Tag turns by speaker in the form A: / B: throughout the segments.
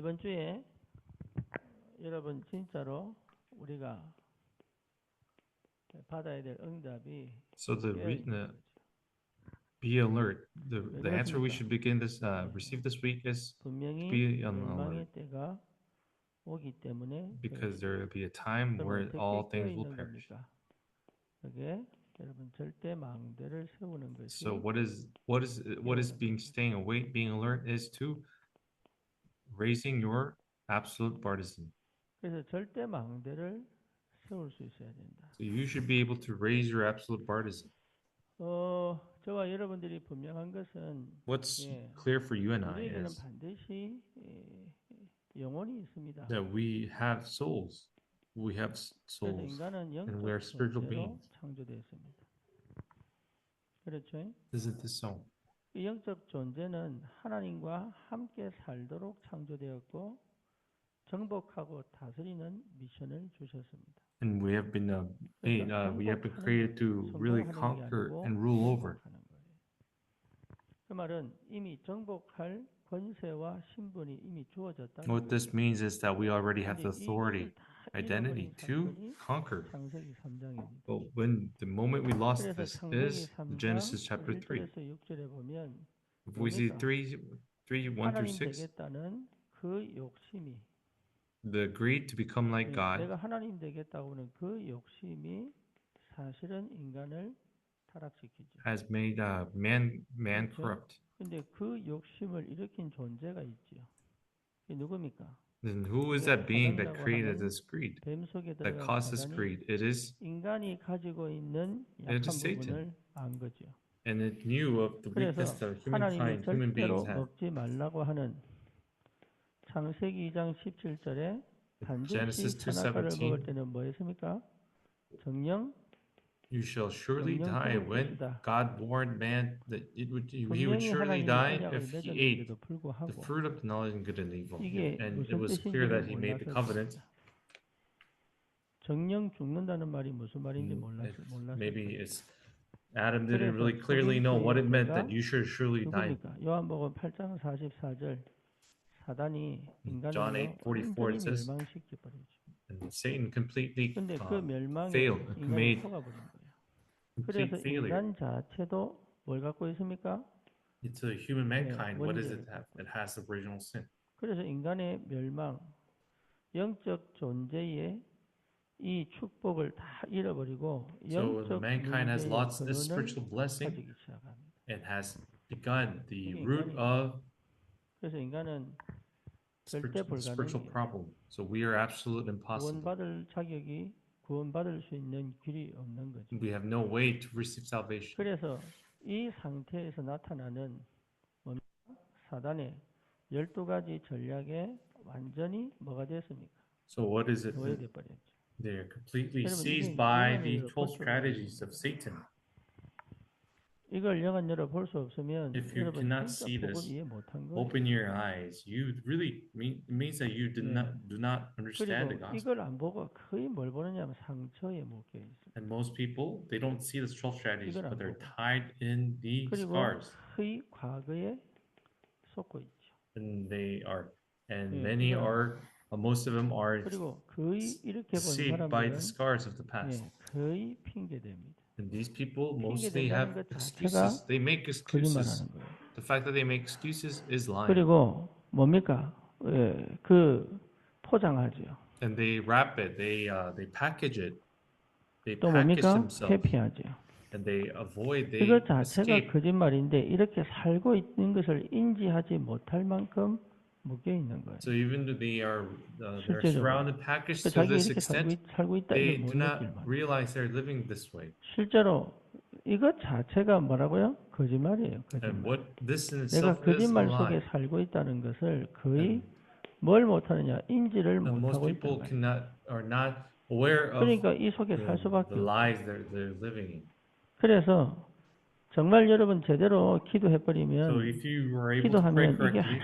A: 이번 주에 여러분 진짜로 우리가 받아야 될 응답이
B: So
A: 깨어 있는 거죠.
B: be alert.
A: 왜
B: The answer we
A: 그렇습니까?
B: should begin this receive this week is to
A: 분명히
B: be on alert
A: 멸망의 때가 오기 때문에
B: because
A: 그렇습니다.
B: there will be a time
A: 그럼
B: where
A: 어떻게
B: all
A: 깨어
B: things will
A: 있는
B: perish.
A: 겁니까? 그게 여러분 절대 망대를 세우는 것이
B: So what is being staying awake, being alert is to raising your absolute partisan.
A: 그래서 절대 망대를 세울 수 있어야 된다.
B: So you should be able to raise your absolute partisan.
A: 저와 여러분들이 분명한 것은
B: What's
A: 예,
B: clear for you and I
A: 우리에게는
B: is
A: 반드시 영혼이 있습니다.
B: that we have souls. We have
A: 그래서
B: souls
A: 인간은
B: and we are
A: 영적
B: spiritual
A: 존재로
B: beings.
A: 창조되었습니다. 그렇죠?
B: Isn't this so?
A: 이 영적 존재는 하나님과 함께 살도록 창조되었고 정복하고 다스리는 미션을 주셨습니다.
B: And we have been we have been created to really conquer and rule over.
A: 그 말은 이미 정복할 권세와 신분이 이미 주어졌다.
B: What this means is that we already have the authority, identity to conquer.
A: 창세기 3장입니다.
B: But when the moment we lost
A: 그래서
B: this
A: 창세기
B: is
A: 3장
B: Genesis chapter 3.
A: 1절에서 6절에 보면
B: If we see 3, 1 through
A: 하나님
B: 6,
A: 되겠다는 그 욕심이
B: the greed to become like God
A: 내가 하나님 되겠다고 하는 그 욕심이 사실은 인간을 타락시키죠.
B: has made man
A: 그렇죠?
B: corrupt.
A: 근데 그 욕심을 일으킨 존재가 있죠. 그게 누굽니까?
B: Then who is that being that created this greed,
A: 뱀 속에
B: that
A: 들어간
B: caused this
A: 사단이
B: greed? It is
A: 인간이 가지고 있는
B: It
A: 약한
B: is Satan.
A: 부분을 안 거죠.
B: and it knew of the
A: 그래서
B: weakness that
A: 하나님이
B: human
A: 절대로
B: beings have.
A: 먹지 말라고 하는 창세기 2장 17절에 반드시
B: Genesis
A: 선악과를
B: 2:17.
A: 먹을 때는 뭐 했습니까? 정령
B: You shall surely
A: 정령
B: die.
A: 죽을
B: When
A: 것이다.
B: God warned man that he would
A: 분명히
B: surely
A: 하나님이
B: die
A: 언약을
B: if he ate
A: 맺었는데도
B: the
A: 불구하고
B: fruit of knowledge of good and evil.
A: 이게
B: And it
A: 무슨
B: was clear
A: 뜻인지를
B: that he made the
A: 몰랐을
B: covenant.
A: 겁니다. 정령 죽는다는 말이 무슨 말인지 몰랐을
B: Maybe
A: 겁니다.
B: it's Adam didn't
A: 그래서
B: really clearly know what it meant
A: 소비에서가
B: that you should surely die.
A: 누굽니까? 요한복음 8장 44절 사단이
B: John
A: 인간을
B: 8:44
A: 완전히
B: it says,
A: 멸망시켜 버리죠.
B: and Satan completely
A: 근데 그 멸망에
B: failed,
A: 인간이
B: made
A: 속아버린 거예요.
B: complete
A: 그래서
B: failure.
A: 인간 자체도 뭘 갖고 있습니까?
B: It's a human mankind. What does it
A: 원죄를
B: have? It has the original sin.
A: 그래서 인간의 멸망, 영적 존재의 이 축복을 다 잃어버리고
B: So
A: 영적
B: mankind has
A: 문제의
B: lost this
A: 근원을
B: spiritual blessing.
A: 가지기 시작합니다.
B: It has begun the
A: 이게
B: root
A: 인간이-
B: of
A: 그래서 인간은 절대
B: spiritual
A: 불가능해요.
B: problem. So we are absolute impossible.
A: 구원받을 자격이 구원받을 수 있는 길이 없는 거죠.
B: We have no way to receive salvation.
A: 그래서 이 상태에서 나타나는 뭡니까? 사단의 12가지 전략에 완전히 뭐가 됐습니까?
B: So what is it?
A: 노예돼 버렸죠.
B: They're completely
A: 여러분,
B: seized
A: 이게
B: by
A: 영안으로
B: the
A: 볼
B: 12
A: 수가
B: strategies of Satan.
A: 이걸 영안으로 볼 수 없으면
B: If you
A: 여러분
B: cannot
A: 진짜
B: see
A: 복을
B: this,
A: 이해 못한 거예요.
B: Open your eyes. You really it means that you do not understand the
A: 그리고
B: gospel.
A: 이걸 안 보고 거의 뭘 보느냐면 상처에 묶여 있어요.
B: And most people they don't see the 12 strategies,
A: 이걸 안
B: but they're
A: 보고.
B: tied in the
A: 그리고
B: scars.
A: 거의 과거에 속고 있죠.
B: And
A: 예,
B: many
A: 이걸
B: are most of them are
A: 그리고 거의 이렇게 본
B: deceived by the
A: 사람들은
B: scars of the past.
A: 거의 핑계됩니다.
B: And these people
A: 핑계된다는
B: mostly have
A: 것
B: excuses.
A: 자체가
B: They make excuses.
A: 거짓말하는 거예요.
B: The fact that they make excuses is lying.
A: 그리고 뭡니까? 그 포장하죠.
B: And they wrap it. They package it. They
A: 또
B: package
A: 뭡니까?
B: themselves.
A: 회피하죠.
B: And they avoid. They
A: 이것 자체가
B: escape.
A: 거짓말인데 이렇게 살고 있는 것을 인지하지 못할 만큼 묶여 있는 거예요.
B: So even though they're
A: 실제적으로.
B: surrounded, packaged to
A: 자기가
B: this
A: 이렇게
B: extent,
A: 살고 있다
B: they
A: 이걸 못
B: do not
A: 느낄 만.
B: realize they're living this way.
A: 실제로 이것 자체가 뭐라고요? 거짓말이에요.
B: And
A: 거짓말.
B: what this in
A: 내가
B: itself is a
A: 거짓말
B: lie.
A: 속에 살고 있다는 것을 거의 뭘 못하느냐? 인지를
B: And most
A: 못하고
B: people
A: 있다.
B: are not aware of
A: 그러니까 이 속에 살 수밖에
B: the
A: 없어요.
B: lies they're living in.
A: 그래서 정말 여러분 제대로
B: So
A: 기도해버리면
B: if you are able to pray
A: 기도하면 이게
B: correctly,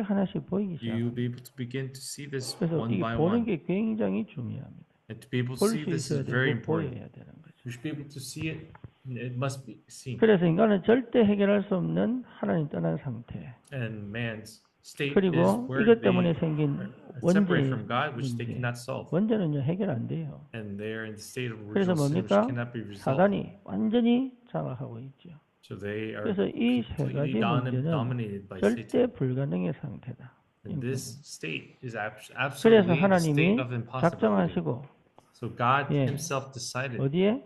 A: 하나씩 보이기 시작해요.
B: you'll be able to begin to see this
A: 그래서
B: one
A: 이게
B: by
A: 보는
B: one.
A: 게 굉장히 중요합니다.
B: And to be able to
A: 볼
B: see
A: 수
B: this
A: 있어야
B: is very
A: 되고
B: important.
A: 보여야 되는 거죠.
B: You should be able to see it. And it must be seen.
A: 그래서 인간은 절대 해결할 수 없는 하나님 떠난 상태.
B: And man's state is
A: 그리고
B: where
A: 이것
B: they
A: 때문에 생긴
B: are separate
A: 원죄의
B: from God, which they
A: 문제.
B: cannot solve.
A: 원죄는요 해결 안 돼요.
B: And they are in the state of
A: 그래서
B: original sin, which
A: 뭡니까?
B: cannot be resolved.
A: 사단이 완전히 장악하고 있죠.
B: So they are
A: 그래서 이 세
B: completely
A: 가지 문제는
B: dominated by
A: 절대
B: Satan.
A: 불가능의 상태다.
B: And this state is
A: 그래서
B: absolutely the
A: 하나님이
B: state of impossibility.
A: 작정하시고
B: So God
A: 예,
B: himself decided,
A: 어디에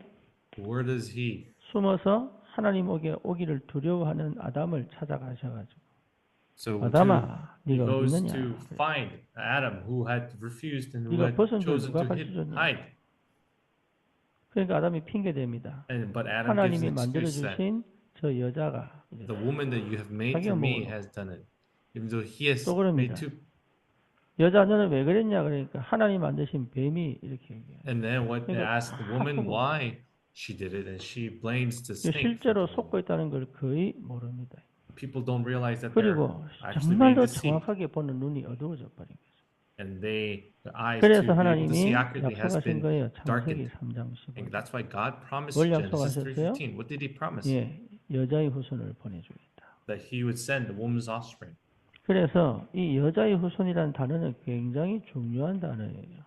B: where does he?
A: 숨어서 하나님 오기를 두려워하는 아담을 찾아가셔가지고
B: So
A: 아담아
B: he
A: 네가 어디
B: goes
A: 있느냐?
B: to find Adam who had refused and who
A: 네가
B: had
A: 벗은 줄
B: chosen
A: 누가
B: to
A: 가르쳐줬냐?
B: hide.
A: 그러니까 아담이 핑계 댑니다.
B: But Adam gives
A: 하나님이
B: an
A: 만들어
B: excuse that
A: 주신 저 여자가
B: the woman that you have made
A: 자기가
B: for me
A: 먹으라고.
B: has done it. Even though he has
A: 또 그럽니다.
B: made two.
A: 여자 너는 왜 그랬냐 그러니까 하나님 만드신 뱀이 이렇게 얘기해요.
B: And then what they
A: 그러니까
B: asked the woman
A: 하고
B: why she did it, and she blames the snake.
A: 실제로 속고 있다는 걸 거의 모릅니다.
B: People don't realize that they're
A: 그리고
B: actually being
A: 정말로
B: deceived.
A: 정확하게 보는 눈이 어두워져 버린 거죠.
B: And their eyes
A: 그래서
B: to be able to
A: 하나님이
B: see accurately has
A: 약속하신
B: been
A: 거예요. 창세기
B: darkened.
A: 3장
B: And
A: 15절.
B: that's why God promised
A: 뭘
B: Genesis
A: 약속하셨어요?
B: 3:15. What did he promise?
A: 예, 여자의 후손을 보내주겠다.
B: That he would send the woman's offspring.
A: 그래서 이 여자의 후손이라는 단어는 굉장히 중요한 단어예요.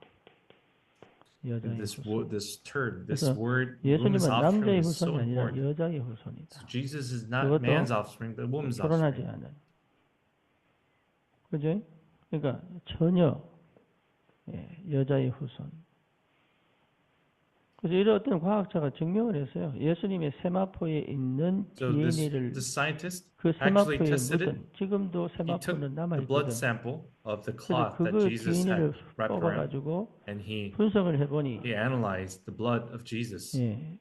A: 여자의
B: This
A: 후손.
B: this term, this
A: 그래서
B: word, woman's
A: 예수님은
B: offspring
A: 남자의
B: is so
A: 후손이 아니라
B: important.
A: 여자의 후손이다.
B: So Jesus is not
A: 그것도
B: man's offspring, but woman's
A: 결혼하지
B: offspring.
A: 않은. 그죠? 그러니까 전혀 여자의 후손. 그래서 이런 어떤 과학자가 증명을 했어요. 예수님의 세마포에 있는
B: So
A: DNA를
B: the scientist
A: 그
B: actually
A: 세마포에
B: tested it.
A: 묻은 지금도
B: He took
A: 세마포는 남아
B: the blood
A: 있거든.
B: sample of the
A: 그래서
B: cloth that
A: 그거
B: Jesus
A: DNA를
B: had wrapped around,
A: 뽑아가지고
B: and he
A: 분석을 해보니
B: analyzed the blood of Jesus,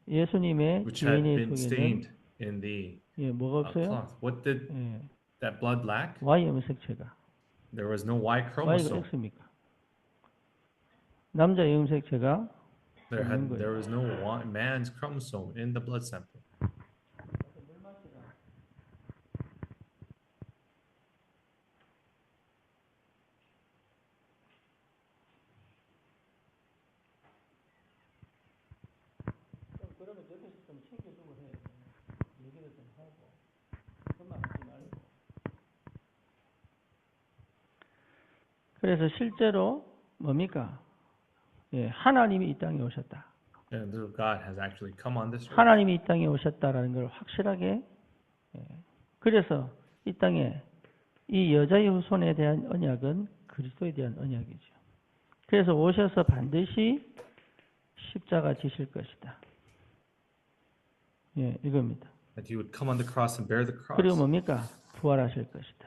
A: 예수님의
B: which had
A: DNA
B: been
A: 속에는
B: stained in the
A: 뭐가 없어요?
B: cloth. What did
A: 예,
B: that blood lack?
A: Y 염색체가.
B: There was no Y
A: Y가
B: chromosome.
A: X입니까? 남자 염색체가 없는 거예요.
B: There was no man's chromosome in the blood sample.
A: 그러면 옆에서 좀 챙겨주고 해. 얘기를 좀 하고. 그만 하지 말고. 그래서 실제로 뭡니까? 예, 하나님이 이 땅에 오셨다.
B: And God has actually come on this earth.
A: 하나님이 이 땅에 오셨다라는 걸 확실하게. 그래서 이 땅에 이 여자의 후손에 대한 언약은 그리스도에 대한 언약이죠. 그래서 오셔서 반드시 십자가 지실 것이다. 예, 이겁니다.
B: That he would come on the cross and bear the
A: 그리고
B: cross.
A: 뭡니까? 부활하실 것이다.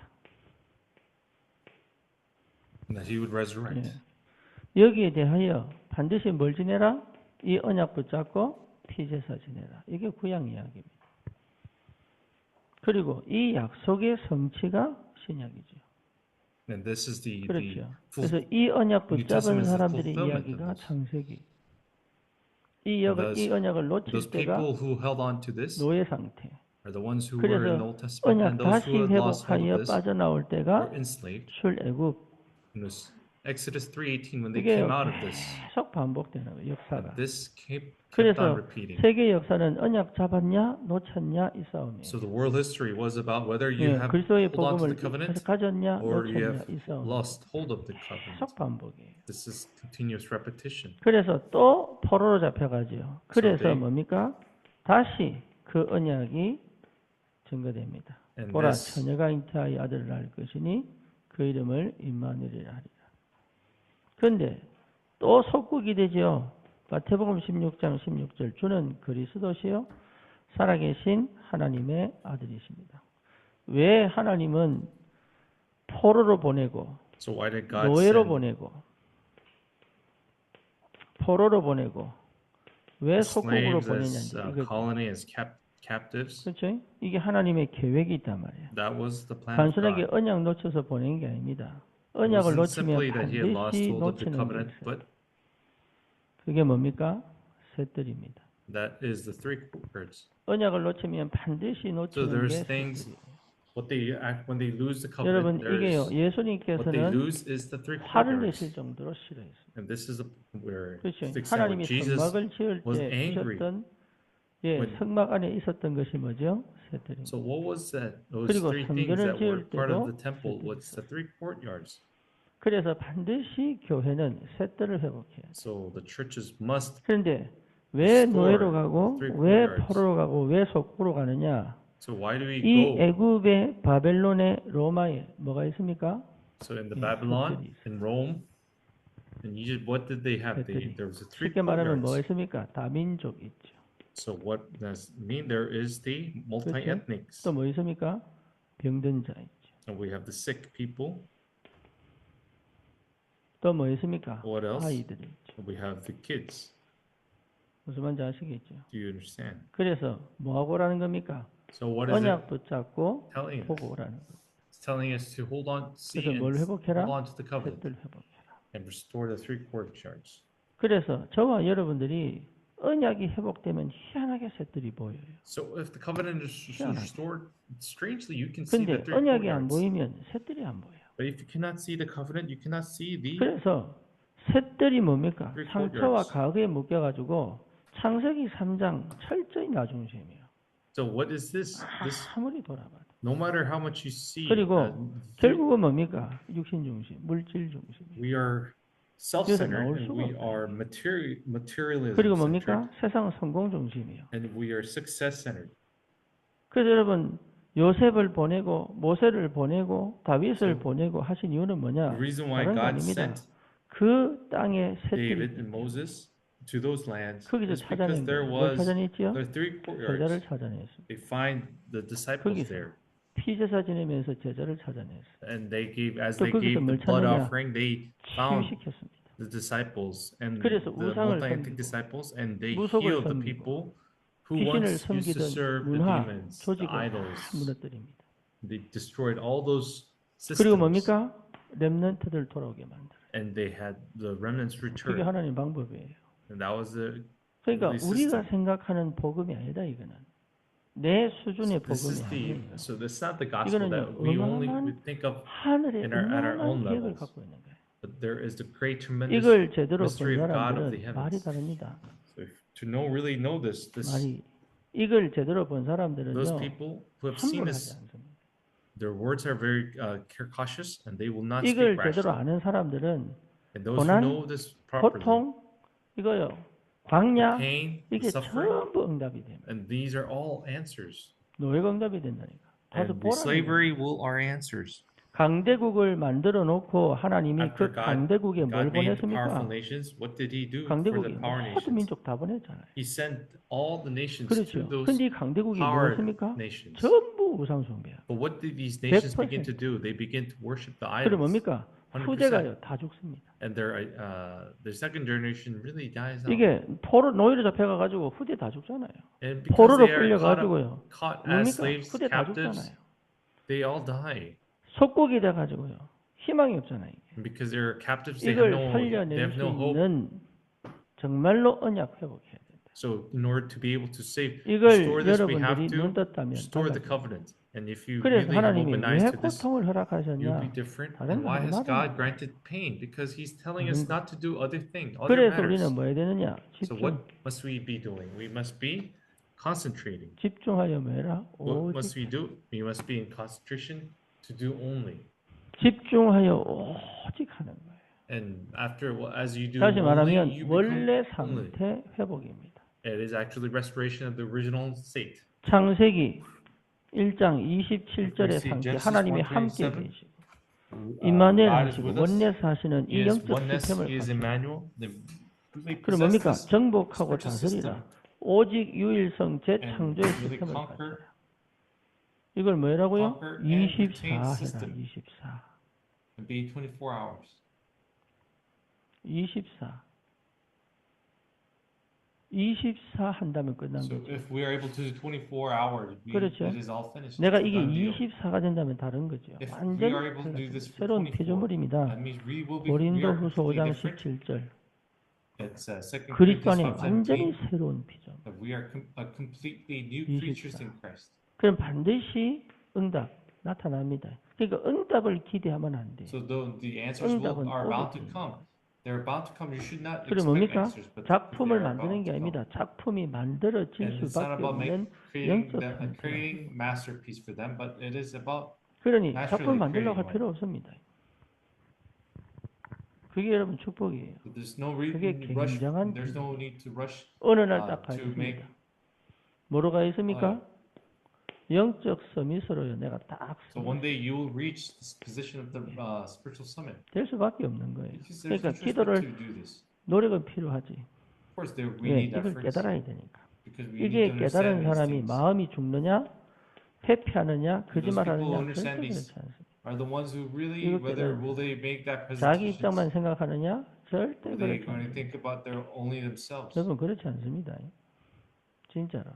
B: And that he would resurrect.
A: 예. 여기에 대하여 반드시 뭘 지내라? 이 언약 붙잡고 피제사 지내라. 이게 구약 이야기입니다. 그리고 이 약속의 성취가 신약이죠.
B: And this is the
A: 그렇죠.
B: full,
A: 그래서 이 언약
B: New
A: 붙잡은
B: Testament is the
A: 사람들의
B: fulfillment of
A: 이야기가
B: this.
A: 창세기.
B: those-
A: 이 언약을 놓칠
B: those
A: 때가
B: people who held on to this
A: 노예 상태.
B: are the ones who were in the
A: 그래서
B: Old Testament,
A: 언약
B: and those
A: 다시
B: who had lost hold
A: 회복하여
B: of this
A: 빠져나올 때가
B: were enslaved.
A: 출애굽.
B: In this Exodus 3:18, when they
A: 이게
B: came out of this,
A: 계속 반복되는 거예요. 역사가.
B: this kept on
A: 그래서
B: repeating.
A: 세계 역사는 언약 잡았냐 놓쳤냐 이 싸움이에요.
B: So the world history was about whether you
A: 예,
B: have
A: 그리스도의
B: hold on to
A: 복음을
B: the covenant
A: 가졌냐
B: or you
A: 놓쳤냐
B: have
A: 이 싸움.
B: lost hold of the covenant.
A: 계속 반복이에요.
B: This is continuous repetition.
A: 그래서 또 포로로 잡혀가지요. 그래서
B: they-
A: 뭡니까? 다시 그 언약이 증거됩니다.
B: And
A: 보라
B: this-
A: 처녀가 잉태하여 아들을 낳을 것이니 그 이름을 임마누엘이라 하리라. 그런데 또 속국이 되죠. 마태복음 16장 16절 주는 그리스도시요 살아계신 하나님의 아들이십니다. 왜 하나님은 포로로 보내고
B: So why did God
A: 노예로
B: send
A: 보내고 포로로 보내고 왜 속국으로
B: slaves
A: 보내냐는
B: as
A: 이거
B: colony, as captives?
A: 그렇죠? 이게 하나님의 계획이 있단 말이에요.
B: That was the plan of
A: 단순하게
B: God.
A: 언약 놓쳐서 보낸 게 아닙니다.
B: It
A: 언약을
B: wasn't simply
A: 놓치면
B: that he had lost
A: 반드시
B: hold of the
A: 놓치는 게
B: covenant,
A: 있어요.
B: but
A: 그게 뭡니까? 셋들입니다.
B: that is the three words.
A: 언약을 놓치면 반드시
B: So
A: 놓치는 게
B: there's things
A: 셋들이에요.
B: what they act when they lose the
A: 여러분
B: covenant.
A: 이게요.
B: There's what they
A: 예수님께서는
B: lose is the three
A: 화를
B: words.
A: 내실 정도로 싫어했어요.
B: And this is where
A: 그렇죠.
B: the extent
A: 하나님이
B: where Jesus
A: 성막을 지을
B: was
A: 때
B: angry.
A: 주셨던 예,
B: When-
A: 성막 안에 있었던 것이 뭐죠? 셋들입니다.
B: So what was that? Those
A: 그리고
B: three things
A: 성전을
B: that were
A: 지을
B: part of
A: 때도
B: the temple.
A: 셋들이
B: What's the three courtyards?
A: 그래서 반드시 교회는 셋들을 회복해야 돼.
B: So the churches must.
A: 그런데 왜
B: Restore
A: 노예로 가고
B: three
A: 왜
B: courtyards.
A: 포로로 가고 왜 속고로 가느냐?
B: So why do we
A: 이
B: go?
A: 애굽의 바벨론의 로마에 뭐가 있습니까?
B: So in the
A: 예,
B: Babylon,
A: 셋들이 있어요.
B: in Rome, in Egypt, what did they have?
A: 셋들이.
B: There was the three
A: 쉽게 말하면 뭐가
B: courtyards.
A: 있습니까? 다민족 있죠.
B: So what does it mean? There is the multi-ethnics.
A: 또 뭐 있습니까? 병든 자 있죠.
B: And we have the sick people.
A: 또 뭐 있습니까?
B: What else?
A: 아이들이 있죠.
B: We have the kids.
A: 무슨 말인지 아시겠죠?
B: Do you understand?
A: 그래서 뭐 하고 오라는 겁니까?
B: So what is it
A: 언약 붙잡고
B: telling us?
A: 보고 오라는 거.
B: It's telling us to hold on, see
A: 그래서 뭘
B: and
A: 회복해라?
B: hold on to the covenant
A: 셋들 회복해라.
B: and restore the three courtyards.
A: 그래서 저와 여러분들이 언약이 회복되면 희한하게 셋들이 보여요.
B: So if the covenant is
A: 희한하게.
B: restored, strangely you can see
A: 근데
B: the three
A: 언약이 안
B: courtyards.
A: 보이면 셋들이 안 보여요.
B: But if you cannot see the covenant, you cannot see the.
A: 그래서 셋들이 뭡니까?
B: Three
A: 상처와
B: courtyards.
A: 가거에 묶여가지고 창세기 3장 철저히 나중심이에요.
B: So what is this? This,
A: 아무리 돌아봐도.
B: no matter how much you see,
A: 그리고 결국은 뭡니까? 육신 중심, 물질 중심.
B: we are
A: 나올
B: self-centered and
A: 수가
B: we
A: 없어요.
B: are materialism
A: 그리고
B: centered
A: 뭡니까? 세상은 성공 중심이에요.
B: and we are success-centered.
A: 그래서 여러분 요셉을 보내고 모세를 보내고 다윗을 보내고 하신 이유는 뭐냐?
B: The reason why
A: 다른 거
B: God
A: 아닙니다.
B: sent
A: 그 땅에
B: David
A: 셋들이
B: and Moses to those lands
A: 거기서
B: is because
A: 찾아낸
B: there
A: 거예요. 뭘
B: was
A: 찾아냈지요?
B: the three
A: 제자를
B: courtyards.
A: 찾아냈습니다.
B: They find the disciples
A: 거기서.
B: there,
A: 피제사 지내면서 제자를 찾아냈어요.
B: and they gave as
A: 또
B: they
A: 거기서
B: gave
A: 뭘
B: the blood
A: 찾느냐?
B: offering, they found
A: 치유시켰습니다.
B: the disciples and
A: 그래서
B: the
A: 우상을
B: multi-ethnic
A: 섬기고,
B: disciples, and they
A: 무속을
B: healed the
A: 섬기고,
B: people who
A: 귀신을
B: once used to
A: 섬기던
B: serve the
A: 문화,
B: demons, the
A: 조직을 다
B: idols.
A: 무너뜨립니다.
B: They destroyed all those
A: 그리고
B: systems,
A: 뭡니까? 렘넌트들 돌아오게 만들어요.
B: and they had the remnants
A: 그게
B: return,
A: 하나님 방법이에요.
B: and that was the.
A: 그러니까
B: This
A: 우리가
B: system.
A: 생각하는 복음이 아니다 이거는. 내 수준의
B: This is
A: 복음이
B: the.
A: 아니에요.
B: So this is not the gospel
A: 이거는요,
B: that we only
A: 어마어마한
B: would think of,
A: 하늘의
B: at our
A: 어마어마한
B: own
A: 계획을
B: levels.
A: 갖고 있는 거예요.
B: but there is the great tremendous
A: 이걸 제대로 본
B: mystery of God of the
A: 사람들은 말이
B: heavens.
A: 다릅니다.
B: So if, to really know this,
A: 말이 이걸 제대로 본
B: those
A: 사람들은요
B: people who have seen
A: 함부로
B: this,
A: 하지 않습니다.
B: their words are very cautious, and they will not
A: 이걸
B: speak
A: 제대로
B: rashly.
A: 아는 사람들은
B: And those who
A: 고난,
B: know this properly,
A: 고통, 이거요, 광야,
B: pain,
A: 이게
B: suffering,
A: 전부 응답이 됩니다.
B: and these are all answers.
A: 노예가 응답이 된다니까. 가서
B: And the
A: 보라는
B: slavery
A: 거예요.
B: will are answers.
A: 강대국을 만들어 놓고 하나님이
B: After
A: 그
B: God,
A: 강대국에 뭘
B: God made the
A: 보냈습니까?
B: powerful nations. What did He do for
A: 강대국이
B: the power
A: 모든
B: nations?
A: 민족 다 보냈잖아요.
B: He sent all the nations
A: 그렇죠.
B: to those
A: 근데 이 강대국이
B: power
A: 뭐였습니까?
B: nations.
A: 전부 우상숭배야.
B: But what did these nations begin
A: 100%.
B: to do? They begin to worship the
A: 그럼
B: idols.
A: 뭡니까?
B: 100%.
A: 후대가요 다 죽습니다.
B: And their second generation really dies out.
A: 이게 포로 노예로 잡혀가가지고 후대 다 죽잖아요.
B: And because
A: 포로로
B: they are
A: 끌려가지고요.
B: caught as
A: 뭡니까?
B: slaves,
A: 후대 다
B: captives,
A: 죽잖아요.
B: they all die.
A: 속국이 돼가지고요. 희망이 없잖아요. 이게.
B: And because they're captives, they have
A: 이걸
B: they
A: 살려낼
B: have
A: 수
B: no hope.
A: 있는 정말로 언약 회복해야 된다.
B: So in order to be able to save,
A: 이걸
B: restore this, we have
A: 여러분들이
B: to
A: 눈 떴다면
B: restore the
A: 달라져요.
B: covenant. And if you
A: 그래서
B: really have
A: 하나님이
B: open eyes
A: 왜
B: to this,
A: 고통을
B: you'll
A: 허락하셨냐?
B: be different.
A: 다른
B: And why
A: 거
B: has
A: 말이야.
B: God granted pain? Because He's telling us not to do other things, other
A: 그래서
B: matters.
A: 우리는 뭐 해야 되느냐?
B: So what must we be doing? We must be concentrating.
A: 집중하여 뭐해라?
B: What must
A: 오직
B: we do? We must be in concentration to do only.
A: 집중하여 오직 하는 거예요.
B: And after, as you do
A: 다시
B: only,
A: 말하면
B: you
A: 원래
B: become only.
A: 상태 회복입니다.
B: It is actually restoration of the original state.
A: 창세기 1장 27절의
B: see
A: 상태
B: Genesis
A: 하나님이 함께
B: 1:27.
A: 계시고 임마누엘
B: God is
A: 하시고
B: with us.
A: 원내스 하시는
B: He
A: 이
B: is
A: 영적
B: oneness.
A: 시스템을
B: He is
A: 가지고
B: Emmanuel. We
A: 그럼
B: possess
A: 뭡니까?
B: this
A: 정복하고
B: spiritual
A: 다스리라.
B: system.
A: 오직 유일성
B: And
A: 재창조의
B: really
A: 시스템을
B: conquer,
A: 가져라. 이걸 뭐라고요?
B: conquer and
A: 24
B: retain
A: 해라.
B: system.
A: 24.
B: and be 24 hours.
A: 24. 24 한다면 끝난
B: So
A: 거죠.
B: if we are able to do 24 hours,
A: 그렇죠.
B: it is all finished.
A: 내가
B: It's a
A: 이게
B: done deal.
A: 24가 된다면 다른 거죠.
B: If we
A: 완전히
B: are able to do this for
A: 새로운
B: 24,
A: 피조물입니다.
B: that means we are
A: 고린도후서
B: completely
A: 5장
B: different.
A: 17절.
B: It's 2
A: 그리스도 안에
B: Corinthians 5:17.
A: 완전히 새로운 피조물.
B: That we are completely new
A: 24.
B: creatures in Christ.
A: 그럼 반드시 응답 나타납니다. 그러니까 응답을 기대하면 안 돼.
B: So the answers
A: 응답은
B: are about to
A: 오겠지.
B: come. they're about to come. You should not
A: 그래
B: expect
A: 뭡니까?
B: answers, but
A: 작품을
B: they're
A: 만드는
B: about
A: 게
B: to come.
A: 아닙니다. 작품이 만들어질
B: And it's not
A: 수밖에
B: about
A: 없는 영적 형태가.
B: creating masterpiece for them, but it is about
A: 그러니
B: naturally
A: 작품을 만들려고 할
B: creating
A: 필요
B: one.
A: 없습니다. 그게 여러분 축복이에요.
B: But there's no
A: 그게
B: rush.
A: 굉장한
B: There's no
A: 축복.
B: need to rush
A: 어느 날 딱 가
B: to make.
A: 있습니다. 뭐로 가 있습니까? 영적 서밋으로요. 내가 딱
B: So one day you will reach this position of the spiritual summit.
A: 될 수밖에 없는 거예요.
B: Because there's
A: 그러니까
B: no choice but
A: 기도를
B: to do this.
A: 노력은 필요하지.
B: Of course, we
A: 왜?
B: need
A: 이걸
B: efforts
A: 깨달아야 되니까.
B: because we need
A: 이게
B: to
A: 깨달은
B: understand these
A: 사람이
B: things.
A: 마음이 죽느냐, 회피하느냐,
B: those people who
A: 거짓말하느냐
B: understand
A: 절대
B: these
A: 그렇지 않습니다.
B: Are the ones who really,
A: 이거
B: whether
A: 깨달아야
B: will they make that
A: 자기
B: presentation?
A: 입장만 생각하느냐, 절대
B: Are they
A: 그렇지
B: going to
A: 않습니다.
B: think about their only themselves?
A: 여러분 그렇지 않습니다. 진짜로.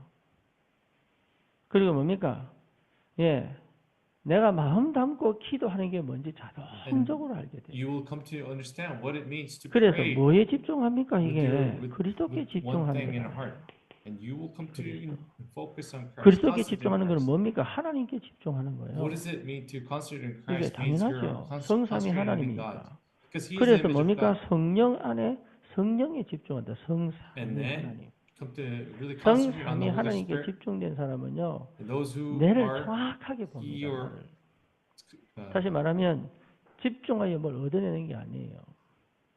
A: 그리고 뭡니까? 예, 내가 마음 담고 기도하는 게 뭔지 자동적으로 알게 돼요.
B: You will come to understand what it means to
A: 그래서
B: pray
A: 뭐에 집중합니까?
B: with
A: 이게
B: your-
A: 그리스도께
B: with one thing in
A: 집중하는
B: your heart,
A: 거예요.
B: and you will come to focus on Christ.
A: 그리스도께
B: concentrate on
A: 집중하는 것은
B: Christ.
A: 뭡니까? 하나님께 집중하는 거예요.
B: What does it mean to concentrate on
A: 이게
B: Christ? Means you're
A: 당연하죠. 성삼위
B: concentrating on God.
A: 하나님이니까.
B: Because He is the
A: 그래서
B: image of
A: 뭡니까?
B: God.
A: 성령 안에 성령에 집중한다. 성삼위
B: And then
A: 하나님.
B: come to really concentrate on
A: 성삼위
B: the Holy
A: 하나님께
B: Spirit.
A: 집중된 사람은요.
B: And those who
A: 내를
B: are
A: 정확하게 봅니다.
B: your
A: 나를. 다시 말하면 집중하여 뭘 얻어내는 게 아니에요.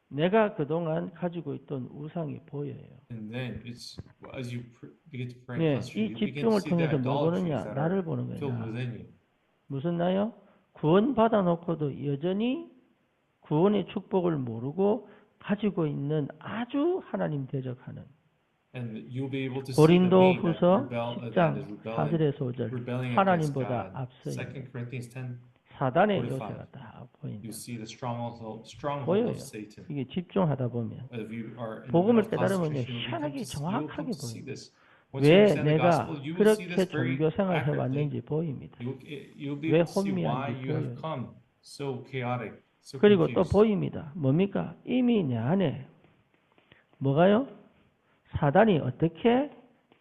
A: 내가 그동안 가지고 있던 우상이 보여요.
B: and then it's as you begin to pray,
A: 예,
B: concentrate,
A: 이
B: you begin to
A: 집중을
B: see the
A: 통해서 뭐
B: idolatries
A: 보느냐?
B: that
A: 나를
B: are
A: 보는
B: filled
A: 거냐?
B: within you.
A: 무슨 나요? 구원 받아놓고도 여전히 구원의 축복을 모르고 가지고 있는 아주 하나님 대적하는
B: And you'll be able to see the
A: 고린도
B: me that
A: 후서
B: that is
A: 10장 4절에서 5절
B: rebelling against
A: 하나님보다
B: God.
A: 앞서요.
B: 2 Corinthians 10,
A: 사단의
B: 45.
A: 요새가 다 보인다.
B: you see the stronghold
A: 보여요.
B: of Satan.
A: 이게 집중하다 보면
B: If you are in the
A: 복음을
B: middle of
A: 깨달으면요,
B: concentration, you'll
A: 희한하게
B: come
A: 정확하게
B: to see
A: 보여요.
B: this. Once you
A: 왜
B: understand the
A: 내가
B: gospel, you will see
A: 그렇게
B: this very
A: 종교 생활을
B: accurately.
A: 해왔는지 보입니다.
B: You'll be
A: 왜
B: able to see why
A: 혼미한지
B: you have
A: 보여요.
B: come so chaotic, so
A: 그리고 또
B: confused.
A: 보입니다. 뭡니까? 이미 내 안에 뭐가요? 사단이 어떻게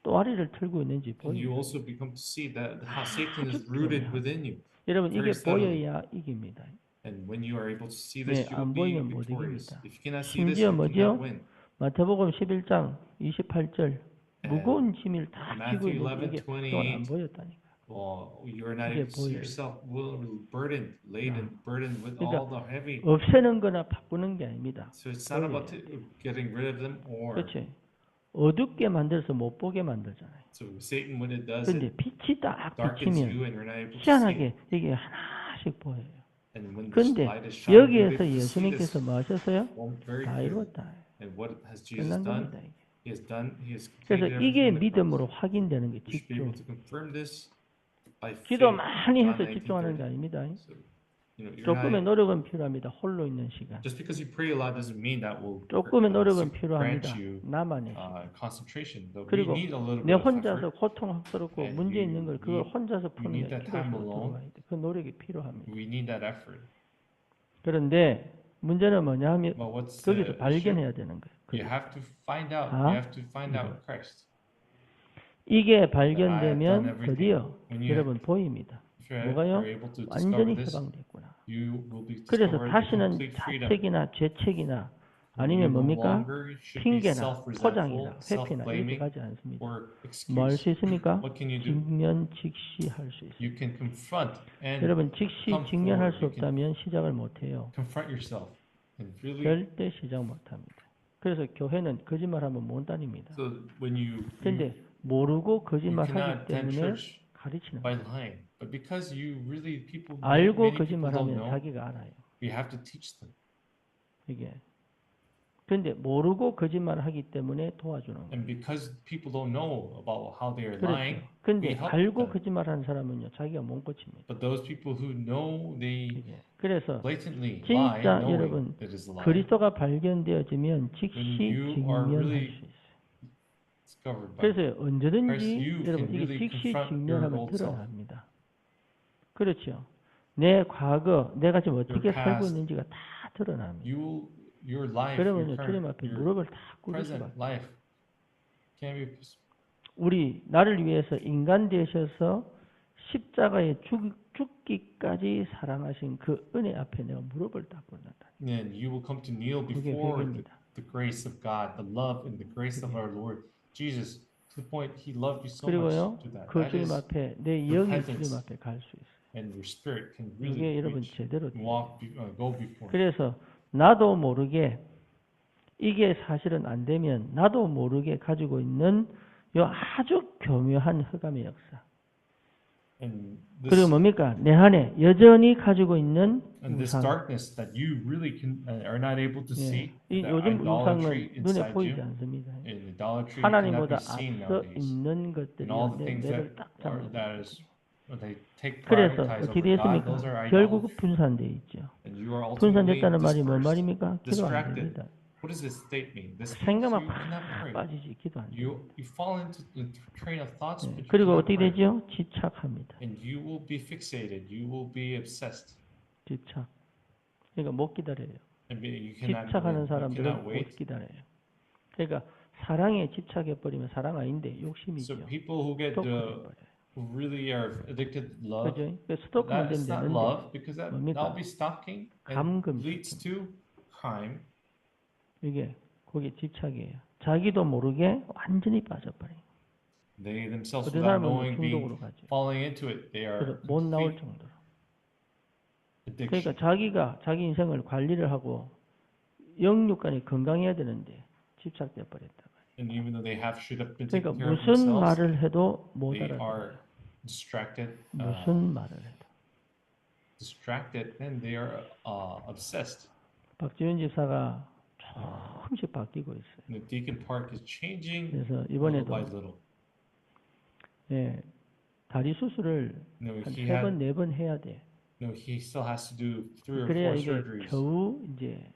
A: 또아리를 틀고 있는지
B: And you
A: 보입니다.
B: also become to see that how Satan is rooted within you.
A: 여러분 이게
B: very subtly.
A: 보여야 이깁니다.
B: And when you are able to see this,
A: 네,
B: you will
A: 안
B: be
A: 보이면 못
B: victorious.
A: 이깁니다.
B: If you cannot see this,
A: 심지어
B: you
A: 뭐죠?
B: cannot win.
A: 마태복음 11장 28절 무거운 짐을 다 지고
B: Matthew
A: 있는데 이게
B: 11:28.
A: 또한 안 보였다니까.
B: Well, you're not
A: 이게
B: able to see
A: 보여요.
B: yourself burdened, laden, burdened with
A: 그러니까
B: all the heavy.
A: 없애는 거나 바꾸는 게 아닙니다.
B: So it's not about getting rid of them or.
A: 그렇지. 어둡게 만들어서 못 보게 만들잖아요.
B: So Satan, when it does
A: 근데
B: it,
A: 빛이 딱
B: darkens you
A: 비치면
B: and you're not able to see it.
A: 희한하게 이게 하나씩 보여요.
B: And when the
A: 근데
B: light is shining, you're
A: 여기에서
B: able to see this
A: 예수님께서 뭐 하셨어요?
B: very
A: 다
B: clearly.
A: 이뤘다.
B: And what has Jesus
A: 끝난
B: done?
A: 겁니다. 이게.
B: He has
A: 그래서
B: completed
A: 이게
B: everything on the cross.
A: 믿음으로 확인되는 게
B: You should be able
A: 집중.
B: to confirm this by faith.
A: 기도 많이
B: John
A: 해서 집중하는 게
B: 19:30.
A: 아닙니다.
B: So, you're
A: 조금의
B: not,
A: 노력은 필요합니다. 홀로 있는 시간.
B: just because you pray a lot doesn't mean that will
A: 조금의 노력은
B: grant
A: 필요합니다.
B: you
A: 나만의 시간.
B: concentration. Though we
A: 그리고
B: need a little
A: 내
B: bit of
A: 혼자서
B: effort.
A: 고통스럽고
B: And
A: 문제
B: you
A: 있는 걸 그걸
B: need-
A: 혼자서
B: you
A: 푸는
B: need
A: 게
B: that
A: 기도
B: time
A: 속으로
B: alone.
A: 들어와야 돼. 그 노력이 필요합니다.
B: We need that effort.
A: 그런데 문제는 뭐냐 하면
B: But what's
A: 거기서
B: the issue?
A: 발견해야 되는 거예요.
B: You have to find out.
A: 아,
B: You have to find out Christ.
A: 이게
B: I have done
A: 발견되면
B: everything.
A: 드디어
B: When you
A: 여러분 보입니다.
B: if you
A: 뭐가요?
B: are able to
A: 완전히
B: discover this,
A: 해방됐구나.
B: you will be
A: 그래서
B: discovered the
A: 다시는
B: complete freedom.
A: 자책이나 죄책이나
B: You
A: 아니면
B: no
A: 뭡니까?
B: longer should be
A: 핑계나
B: self-resentful,
A: 포장이나 회피나 이렇게
B: self-blaming,
A: 가지 않습니다.
B: or
A: 뭐 할
B: excuse.
A: 수 있습니까?
B: What can you do?
A: 직면 직시할 수 있어요.
B: You can confront and
A: 여러분 직시
B: come
A: 직면할
B: forward.
A: 수
B: You can
A: 없다면 시작을 못해요.
B: confront yourself and really.
A: 절대 시작 못합니다. 그래서 교회는 거짓말하면 못 다닙니다.
B: So when you
A: 그런데 모르고
B: you
A: 거짓말하기
B: cannot attend
A: 때문에
B: church
A: 가르치는
B: by
A: 거예요.
B: lying, but because you really
A: 알고
B: many people don't
A: 거짓말하면
B: know,
A: 자기가 알아요.
B: we have to teach them.
A: 이게. 그런데 모르고 거짓말을 하기 때문에 도와주는 거예요.
B: And because people don't know about how they are
A: 그렇죠.
B: lying,
A: 근데
B: we help
A: 알고
B: them.
A: 거짓말하는 사람은요, 자기가 못 고칩니다.
B: But those people who know they
A: 이게. 그래서
B: blatantly lie,
A: 진짜
B: knowing
A: 여러분
B: that is a lie,
A: 그리스도가 발견되어지면 즉시
B: When you are
A: 직면할
B: really
A: 수 있어요.
B: discovered by
A: 그래서
B: Christ,
A: 언제든지
B: you
A: 여러분
B: can
A: 이게
B: really
A: 즉시
B: confront your
A: 직면하면
B: old self.
A: 드러납니다. 그렇죠. 내 과거, 내가 지금 어떻게
B: Your
A: 살고
B: past.
A: 있는지가 다 드러납니다.
B: your life,
A: 그러면요,
B: your
A: 주님
B: current,
A: 앞에
B: your
A: 무릎을 다 꿇을
B: present
A: 수밖에.
B: life can be
A: 우리 나를 위해서 인간 되셔서 십자가에 죽기까지 사랑하신 그 은혜 앞에 내가 무릎을 다 꿇는다.
B: then you will come to kneel
A: 그게
B: before
A: 회개입니다.
B: the grace of God, the love and the grace of
A: 그게.
B: our Lord Jesus. To the point He loved you so
A: 그리고요,
B: much to that.
A: 그
B: That
A: 주님
B: is,
A: 앞에 내 영이
B: repentance.
A: 주님 앞에 갈 수 있어요.
B: and your spirit can
A: 이게
B: really
A: 여러분
B: reach,
A: 제대로 돼요.
B: go before.
A: 그래서 나도 모르게 이게 사실은 안 되면 나도 모르게 가지고 있는 요 아주 교묘한 흑암의 역사.
B: And
A: 그리고
B: this
A: 뭡니까? 내 안에 여전히 가지고 있는
B: and this
A: 우상.
B: darkness that you really are not able to
A: 예.
B: see,
A: 이
B: the
A: 요즘
B: idolatry
A: 우상은 눈에
B: inside
A: 보이지
B: you,
A: 않습니다.
B: and idolatry cannot
A: 하나님보다
B: be seen
A: 앞서
B: nowadays.
A: 있는 것들이
B: And all the
A: 내
B: things
A: 뇌를
B: that
A: 딱
B: are
A: 잡는
B: that
A: 거예요.
B: is they take
A: 그래서
B: prioritize
A: 어떻게
B: over God,
A: 되겠습니까?
B: those are
A: 결국
B: idolatry.
A: 분산되어 있죠.
B: And you are ultimately
A: 분산됐다는 말이 뭔
B: dispersed,
A: 말입니까? 기도 안
B: distracted.
A: 됩니다.
B: What does this state mean? This means
A: 생각만
B: you cannot
A: 팍
B: pray.
A: 빠지지 기도 안 돼요.
B: You fall into the train of thoughts,
A: 예.
B: but you
A: 그리고
B: cannot
A: 어떻게
B: pray.
A: 되죠? 집착합니다.
B: And you will be fixated. You will be obsessed.
A: 집착. 그러니까 못 기다려요.
B: And you cannot
A: 집착하는
B: you
A: 사람들은
B: cannot
A: 못
B: wait.
A: 기다려요. 그러니까 사랑에 집착해 버리면 사랑 아닌데
B: So
A: 욕심이죠.
B: people who get
A: 스토커돼 버려요.
B: who really are addicted to love,
A: 그죠? 스토커만
B: that is
A: 되면
B: not
A: 되는데
B: love because
A: 뭡니까?
B: that'll be stalking and
A: 감금
B: leads to crime.
A: 이게 거기에 집착이에요. 자기도 모르게 완전히 빠져버려요.
B: They themselves,
A: 어떤
B: without
A: 사람은
B: knowing,
A: 중독으로
B: being
A: 가죠.
B: falling into it, they are
A: 그래서 못 나올
B: complete
A: 정도로.
B: addiction.
A: 그러니까 자기가 자기 인생을 관리를 하고 영육간이 건강해야 되는데 집착돼 버렸다.
B: And even though they should have been
A: 그러니까
B: taking care of
A: 무슨
B: themselves,
A: 말을 해도 못
B: they
A: 알아들어요.
B: are distracted,
A: 무슨 말을 해도.
B: and they are obsessed.
A: 박지윤 집사가 조금씩 바뀌고 있어요.
B: And the Deacon Park is changing
A: 그래서
B: little
A: 이번에도
B: by little.
A: 예, 다리 수술을
B: No,
A: 한
B: he
A: 3번,
B: had
A: 4번 해야 돼.
B: no. He still has to do 3 or
A: 그래야
B: 4
A: 이게
B: surgeries
A: 겨우 이제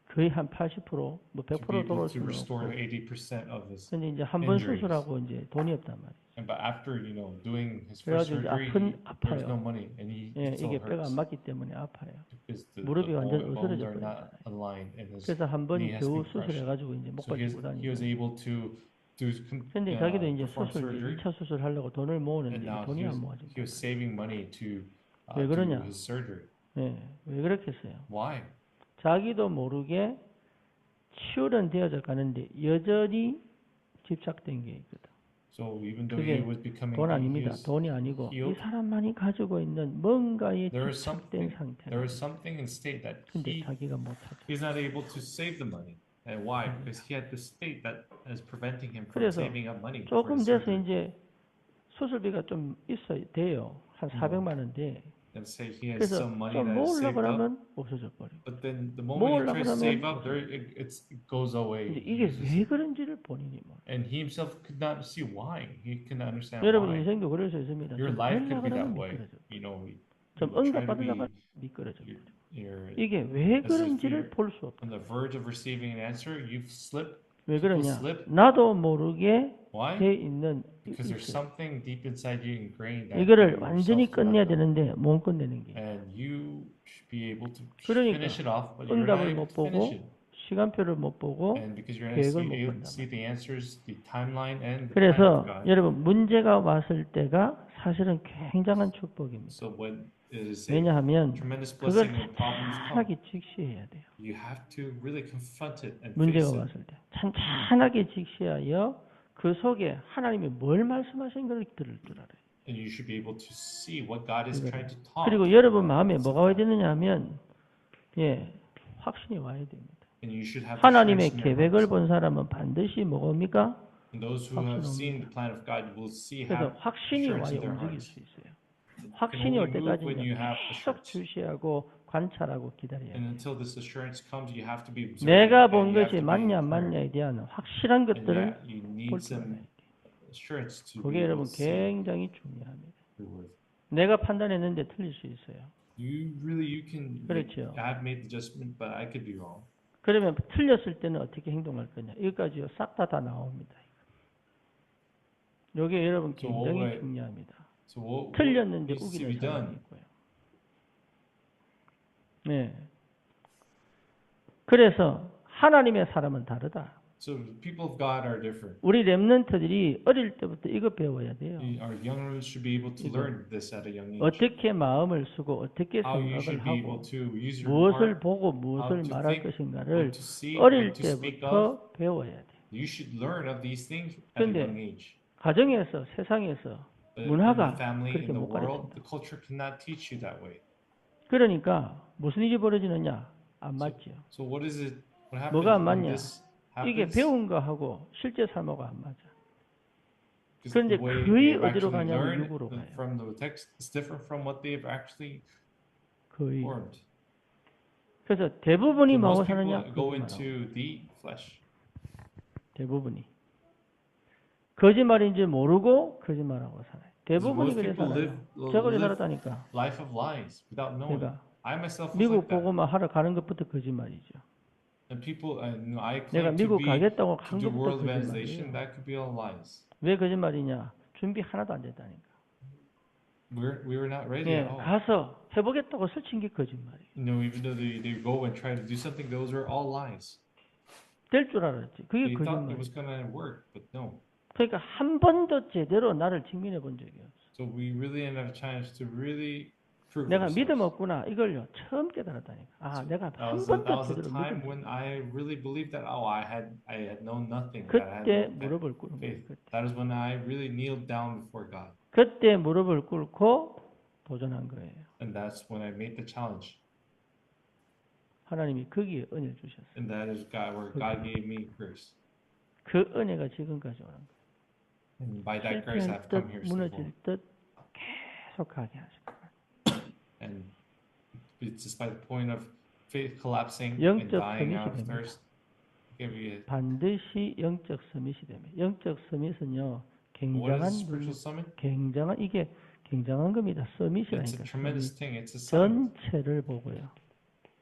A: 거의 한 80%, 뭐
B: to be
A: 100%
B: able
A: 돌아올
B: to
A: 수는
B: restore
A: 없고.
B: 80% of his.
A: 근데 이제 한 번
B: injuries.
A: 수술하고 이제 돈이 없단 말이에요.
B: And but after doing his first
A: 그래가지고 이제
B: surgery,
A: 아픈
B: there was
A: 아파요.
B: no money, and he
A: 예,
B: still
A: 이게 뼈가
B: hurts
A: 안 맞기 때문에 아파요.
B: because the
A: 무릎이 완전
B: bones
A: 으스러져
B: are not
A: 버렸잖아요.
B: aligned, and his
A: 그래서 한 번
B: knee has
A: 겨우
B: been crushed.
A: 수술해가지고 이제 못
B: So he
A: 가지고
B: was
A: 다니고.
B: able to
A: 근데 자기도 이제
B: perform
A: 수술,
B: surgery,
A: 2차 수술하려고 돈을
B: and
A: 모으는데
B: now
A: 돈이
B: he
A: 안
B: was
A: 모아지고.
B: saving money to
A: 왜
B: do
A: 그러냐?
B: his surgery.
A: 예, 왜 그렇겠어요?
B: Why?
A: 자기도 모르게 치유는 되어져 가는데 여전히 집착된 게 있거든.
B: So even though
A: 그게
B: he was becoming,
A: 돈
B: he
A: 아닙니다.
B: was
A: 돈이 아니고 이
B: healed,
A: 사람만이 가지고 있는 뭔가에
B: there is
A: 집착된
B: something,
A: 상태.
B: there is something in state that
A: 근데 자기가 못 찾아.
B: he's not able to save the money. And why? Because he had this state that is preventing him from
A: 그래서
B: saving up money for
A: 조금
B: his
A: 돼서
B: surgery.
A: 이제 수술비가 좀 있어야 돼요. 한 400만 원 돼.
B: And say he has
A: 그래서
B: some money
A: 좀
B: that is
A: 모으려고
B: saved up,
A: 하면 없어져 버려.
B: but then the moment he
A: 모으려고
B: tries to save
A: 하면
B: up, it goes away.
A: 이제
B: He
A: 이게
B: uses
A: 왜
B: it.
A: 그런지를 본인이 몰라.
B: And he himself could not see why. He could not understand
A: 여러분
B: why.
A: 인생도 그럴 수 있습니다.
B: Your
A: 좀
B: life
A: 되려고
B: could be that
A: 하면
B: way.
A: 미끄러져.
B: You
A: 좀
B: try to
A: 응답받으려고
B: be
A: 미끄러져.
B: you're
A: 이게 왜
B: as if
A: 그런지를
B: you're
A: 볼 수 없다.
B: on the verge of receiving an answer. You've slipped.
A: 왜
B: people
A: 그러냐?
B: slip.
A: 나도 모르게
B: Why?
A: 돼 있는
B: Because there's
A: 있어요.
B: something deep inside you ingrained that
A: 이거를
B: you
A: 완전히
B: yourself do not
A: 끝내야
B: know.
A: 되는데 못 끝내는 게.
B: And you should be able to
A: 그러니까
B: finish it off, but you're not
A: 응답을
B: able
A: 못
B: to finish
A: 보고
B: it.
A: 시간표를 못 보고
B: And because you're not
A: 계획을 못
B: able to
A: 본단
B: see the answers, the timeline, and the plan of
A: 그래서
B: God.
A: 여러분 문제가 왔을 때가 사실은 굉장한 축복입니다.
B: So when it is a
A: 왜냐하면
B: tremendous
A: 그걸
B: blessing when problems come,
A: 찬찬하게 직시해야 돼요.
B: you have to really confront it and
A: 문제가
B: face it.
A: 왔을 때 찬찬하게 직시하여 그 속에 하나님이 뭘 말씀하신 걸 들을 줄 알아요.
B: And you should be able to see what God is
A: 그거예요.
B: trying to talk.
A: 그리고 여러분 마음에
B: about.
A: 뭐가 와야 되느냐 하면 확신이 와야 됩니다.
B: And you should have
A: 하나님의
B: assurance in your
A: 계획을
B: hearts.
A: 본 사람은 반드시 뭐입니까?
B: And those who have seen the plan of God will see
A: 그래서
B: have
A: 확신이
B: assurance
A: 와야
B: in their
A: 움직일
B: hearts.
A: 수 있어요.
B: It can
A: 확신이 올
B: only move
A: 때까지
B: when you have
A: 계속
B: assurance.
A: 주시하고 관찰하고 기다려야
B: And
A: 돼요.
B: until this assurance comes, you have to be observant.
A: 내가
B: and
A: 본
B: you have
A: 것이
B: to be
A: 맞냐 안
B: clear.
A: 맞냐에 대한 확실한
B: And
A: 것들을
B: you need
A: 볼 줄 알아야
B: some
A: 돼요.
B: assurance to be
A: 그게
B: able
A: 여러분
B: to see
A: 굉장히 중요합니다.
B: your worth.
A: 내가 판단했는데 틀릴 수 있어요.
B: You can
A: 그렇죠.
B: I've made the judgment, but I could be wrong.
A: 그러면 틀렸을 때는 어떻게 행동할 거냐? 이것까지요 싹 다 나옵니다. 이게 여러분
B: So
A: 굉장히
B: what-
A: 중요합니다.
B: So what
A: 틀렸는데
B: needs to
A: 우기는
B: be
A: 사람이
B: done?
A: 있고요. 네. 그래서 하나님의 사람은 다르다.
B: So the people of God are different.
A: 우리 렘넌트들이 어릴 때부터 이거 배워야 돼요.
B: Our young ones should be able to
A: 이거.
B: learn this at a young age.
A: 어떻게 마음을 쓰고 어떻게
B: How you
A: 생각을
B: should be able
A: 하고
B: to use your
A: 무엇을
B: heart,
A: 보고
B: how
A: 무엇을
B: to
A: 말할
B: think,
A: 것인가를
B: what to see,
A: 어릴
B: what to speak of.
A: 때부터 배워야 돼.
B: You should learn of these things at a
A: 근데
B: young age.
A: 가정에서 세상에서
B: But
A: 문화가
B: in the family,
A: 그렇게
B: in the
A: 못
B: world,
A: 가르친다.
B: the culture cannot teach you that way.
A: 그러니까 무슨 일이 벌어지느냐? 안 맞죠.
B: So what is it? What happens
A: 뭐가 안
B: when
A: 맞냐?
B: this
A: 이게
B: happens?
A: 배운 거하고 실제 삶하고 안 맞아.
B: 'Cause
A: 그런데
B: the way
A: 거의
B: they've
A: 어디로
B: actually
A: 가냐면
B: learned
A: 육으로 가요.
B: from the text is different from what they've actually
A: 거의.
B: formed.
A: 그래서 대부분이
B: So
A: 뭐하고
B: most people
A: 사느냐?
B: go
A: 거짓말하고.
B: into the flesh.
A: 대부분이. 거짓말인지 모르고 거짓말하고 살아요. 대부분이
B: most
A: 그래
B: people
A: 살아요.
B: live-
A: 저 그래
B: live
A: 살았다니까.
B: Life of lies without knowing.
A: 내가
B: I myself was
A: 미국
B: like that.
A: 보고만 하러 가는 것부터 거짓말이죠.
B: And people, I
A: 내가
B: claim to
A: 미국
B: be
A: 가겠다고
B: to
A: 한
B: do
A: 것부터
B: world evangelization.
A: 거짓말이에요.
B: That could be all lies.
A: 왜 거짓말이냐? 준비 하나도 안 됐다니까.
B: We were not ready
A: 예,
B: at all.
A: 가서 해보겠다고 설친 게 거짓말이에요.
B: Even though they go and try to do something, those are all lies.
A: 될 줄 알았지. 그게
B: They thought it
A: 거짓말이에요.
B: was gonna work, but no.
A: 그러니까 한 번도 제대로 나를 증명해 본 적이 없어.
B: So we really didn't have a chance to really prove
A: 내가 믿음
B: ourselves.
A: 없구나 이걸요 처음 깨달았다니까. 아, 내가
B: That
A: 한
B: was
A: 번도
B: a
A: 제대로
B: time
A: 믿음.
B: when I really believed that I had known nothing. That I had
A: 그때
B: no
A: 무릎을 꿇은 거예요.
B: faith.
A: 그때.
B: That is when I really kneeled down before God,
A: 그때 무릎을 꿇고 도전한 거예요.
B: and that's when I made the challenge.
A: 하나님이 거기에 은혜를 주셨어요.
B: And that is God, where God gave me grace.
A: 그 은혜가 지금까지 오는 거예요.
B: And by that grace,
A: 실패할
B: I've
A: 듯
B: come here so far.
A: 무너질 듯 계속하게 하시고
B: And it's just by the point of faith collapsing and
A: 영적
B: dying
A: 서밋이
B: out of
A: 됩니다.
B: thirst. Give you
A: 반드시 영적 서밋이 됩니다. 영적 서밋은요
B: what
A: 굉장한
B: is spiritual summit?
A: 굉장한 이게 굉장한 겁니다.
B: It's
A: 서밋이라니까
B: a tremendous
A: 서밋.
B: thing. It's a summit.
A: 전체를 보고요.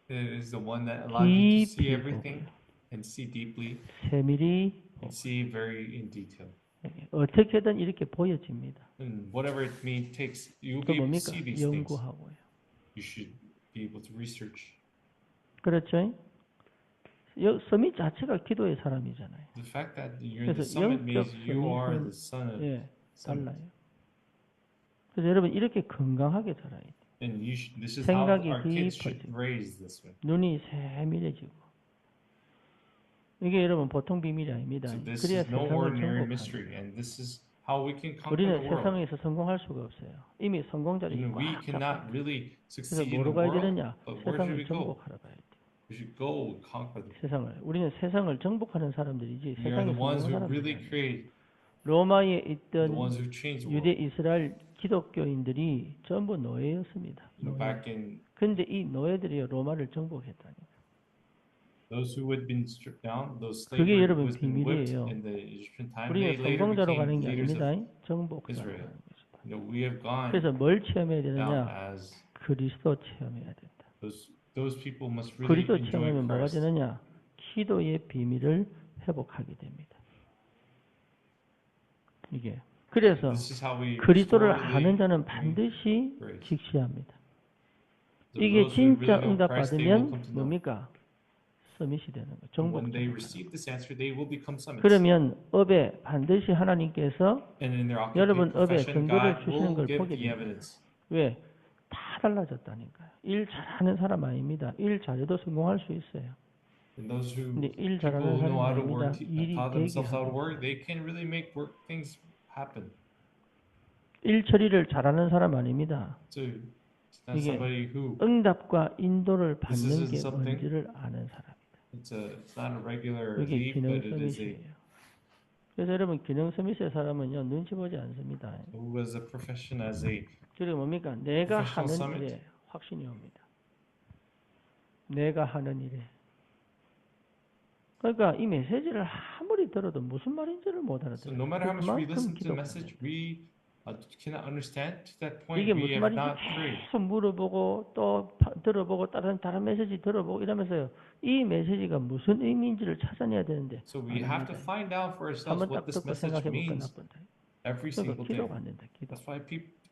B: It is the one that allows you to see
A: 깊이
B: everything
A: 보고요.
B: and see deeply
A: 세밀히
B: and see very in detail.
A: 어떻게든 이렇게 보여집니다.
B: And whatever it means takes, you'll
A: 또
B: be able to
A: 뭡니까?
B: see these things.
A: 연구하고요.
B: You should be able to research.
A: 그렇죠? 서밋 자체가 기도의 사람이잖아요.
B: The fact that you're in the
A: 그래서
B: summit
A: 영적
B: means you are
A: 서밋은
B: the son of
A: 예,
B: summit.
A: 달라요. 그래서 여러분 이렇게 건강하게 자라야 돼요.
B: And this is how
A: 생각이
B: our kids should
A: 깊어지고.
B: raise this way.
A: 눈이 세밀해지고. 이게 여러분 보통 비밀이 아닙니다.
B: So this
A: 그래야
B: is no
A: 세상을
B: ordinary
A: 정복하는
B: mystery,
A: 거예요.
B: and this is how we can conquer
A: 우리는
B: the world.
A: 세상에서 성공할 수가 없어요. 이미 성공자들이
B: We
A: 꽉
B: cannot
A: 잡고.
B: really
A: 그래서
B: succeed in the
A: 뭐로 가야
B: world,
A: 되느냐?
B: but where should we
A: 세상을
B: go?
A: 정복하러 가야 돼요.
B: We should go conquer the
A: 세상을. 우리는 세상을 정복하는 사람들이지
B: We are
A: 세상에
B: the ones who
A: 성공하는
B: really
A: 사람들이
B: create,
A: 로마에
B: the
A: 있던
B: ones who change the
A: 유대
B: world.
A: 이스라엘 기독교인들이 전부 노예였습니다. 노예.
B: Back in
A: 근데 이 노예들이 로마를 정복했다니.
B: those who had been stripped down, those slaves
A: 그게
B: who
A: 여러분
B: had been whipped
A: 비밀이에요.
B: in the Egyptian time, they
A: 우리는
B: later
A: 성공자로
B: became
A: 가는 게
B: leaders
A: 아닙니다.
B: of
A: 정복자로
B: Israel.
A: 가는 것이다.
B: We have gone
A: 그래서 뭘 체험해야
B: down
A: 되느냐?
B: as
A: 그리스도 체험해야 된다.
B: those people must really
A: 그리스도
B: enjoy
A: 체험하면 뭐가
B: Christ.
A: 되느냐? 기도의 비밀을 회복하게 됩니다. 이게 그래서
B: This is how we
A: 그리스도를
B: restore
A: 아는
B: the
A: 자는 반드시
B: grace.
A: 직시합니다.
B: So
A: 이게
B: those who
A: 진짜
B: really know
A: 응답
B: Christ, they will
A: 받으면
B: come to know.
A: 뭡니까? 서밋이 되는 거예요.
B: And when they
A: 정복자.
B: receive this answer, they will become summits.
A: 그러면 업에 반드시 하나님께서
B: And in their
A: 여러분
B: occupational
A: 업에
B: profession,
A: 증거를
B: God
A: 주시는
B: will
A: 걸
B: give
A: 보게
B: the
A: 됩니다.
B: evidence.
A: 왜? 다 달라졌다니까요. 일 잘하는 사람 아닙니다. 일 잘해도 성공할 수 있어요.
B: And those who
A: 근데 일
B: people
A: 잘하는
B: who
A: 사람
B: know how to
A: 아닙니다.
B: work,
A: 일이
B: taught
A: 되게
B: themselves how to
A: 하고.
B: work, they can really make work things happen.
A: 일 처리를 잘하는 사람 아닙니다.
B: So it's not
A: 이게
B: somebody who
A: 응답과 인도를
B: This
A: 받는
B: isn't
A: 게
B: something-
A: 뭔지를 아는 사람이다.
B: it's not a regular
A: 이게
B: leaf,
A: 기능
B: but it is a
A: 서밋이에요. 그래서 여러분 기능 서밋의 사람은요 눈치 보지 않습니다.
B: who has a profession as a
A: 그리고 뭡니까? 내가 하는
B: Professional
A: 일에 확신이 옵니다. 내가 하는 일에. 그러니까 이 메시지를 아무리 들어도 무슨 말인지를 못
B: so
A: 알아들어요.
B: no matter how much we
A: 그만큼
B: listen to the
A: 기도가 안
B: message,
A: 돼요.
B: we cannot understand to that point.
A: 이게
B: We
A: 무슨
B: have
A: 말인지
B: not prayed.
A: 계속 물어보고 또 들어보고 다른 메시지 들어보고 이러면서요. 이 메시지가 무슨 의미인지를 찾아내야 되는데
B: So we
A: 안
B: have to
A: 합니다.
B: find out for ourselves
A: 한번
B: what
A: 딱
B: this
A: 듣고
B: message
A: 생각해보고
B: means
A: 끝나본다.
B: every
A: 그러니까
B: single day.
A: 기도가 안 된다. 기도.
B: That's why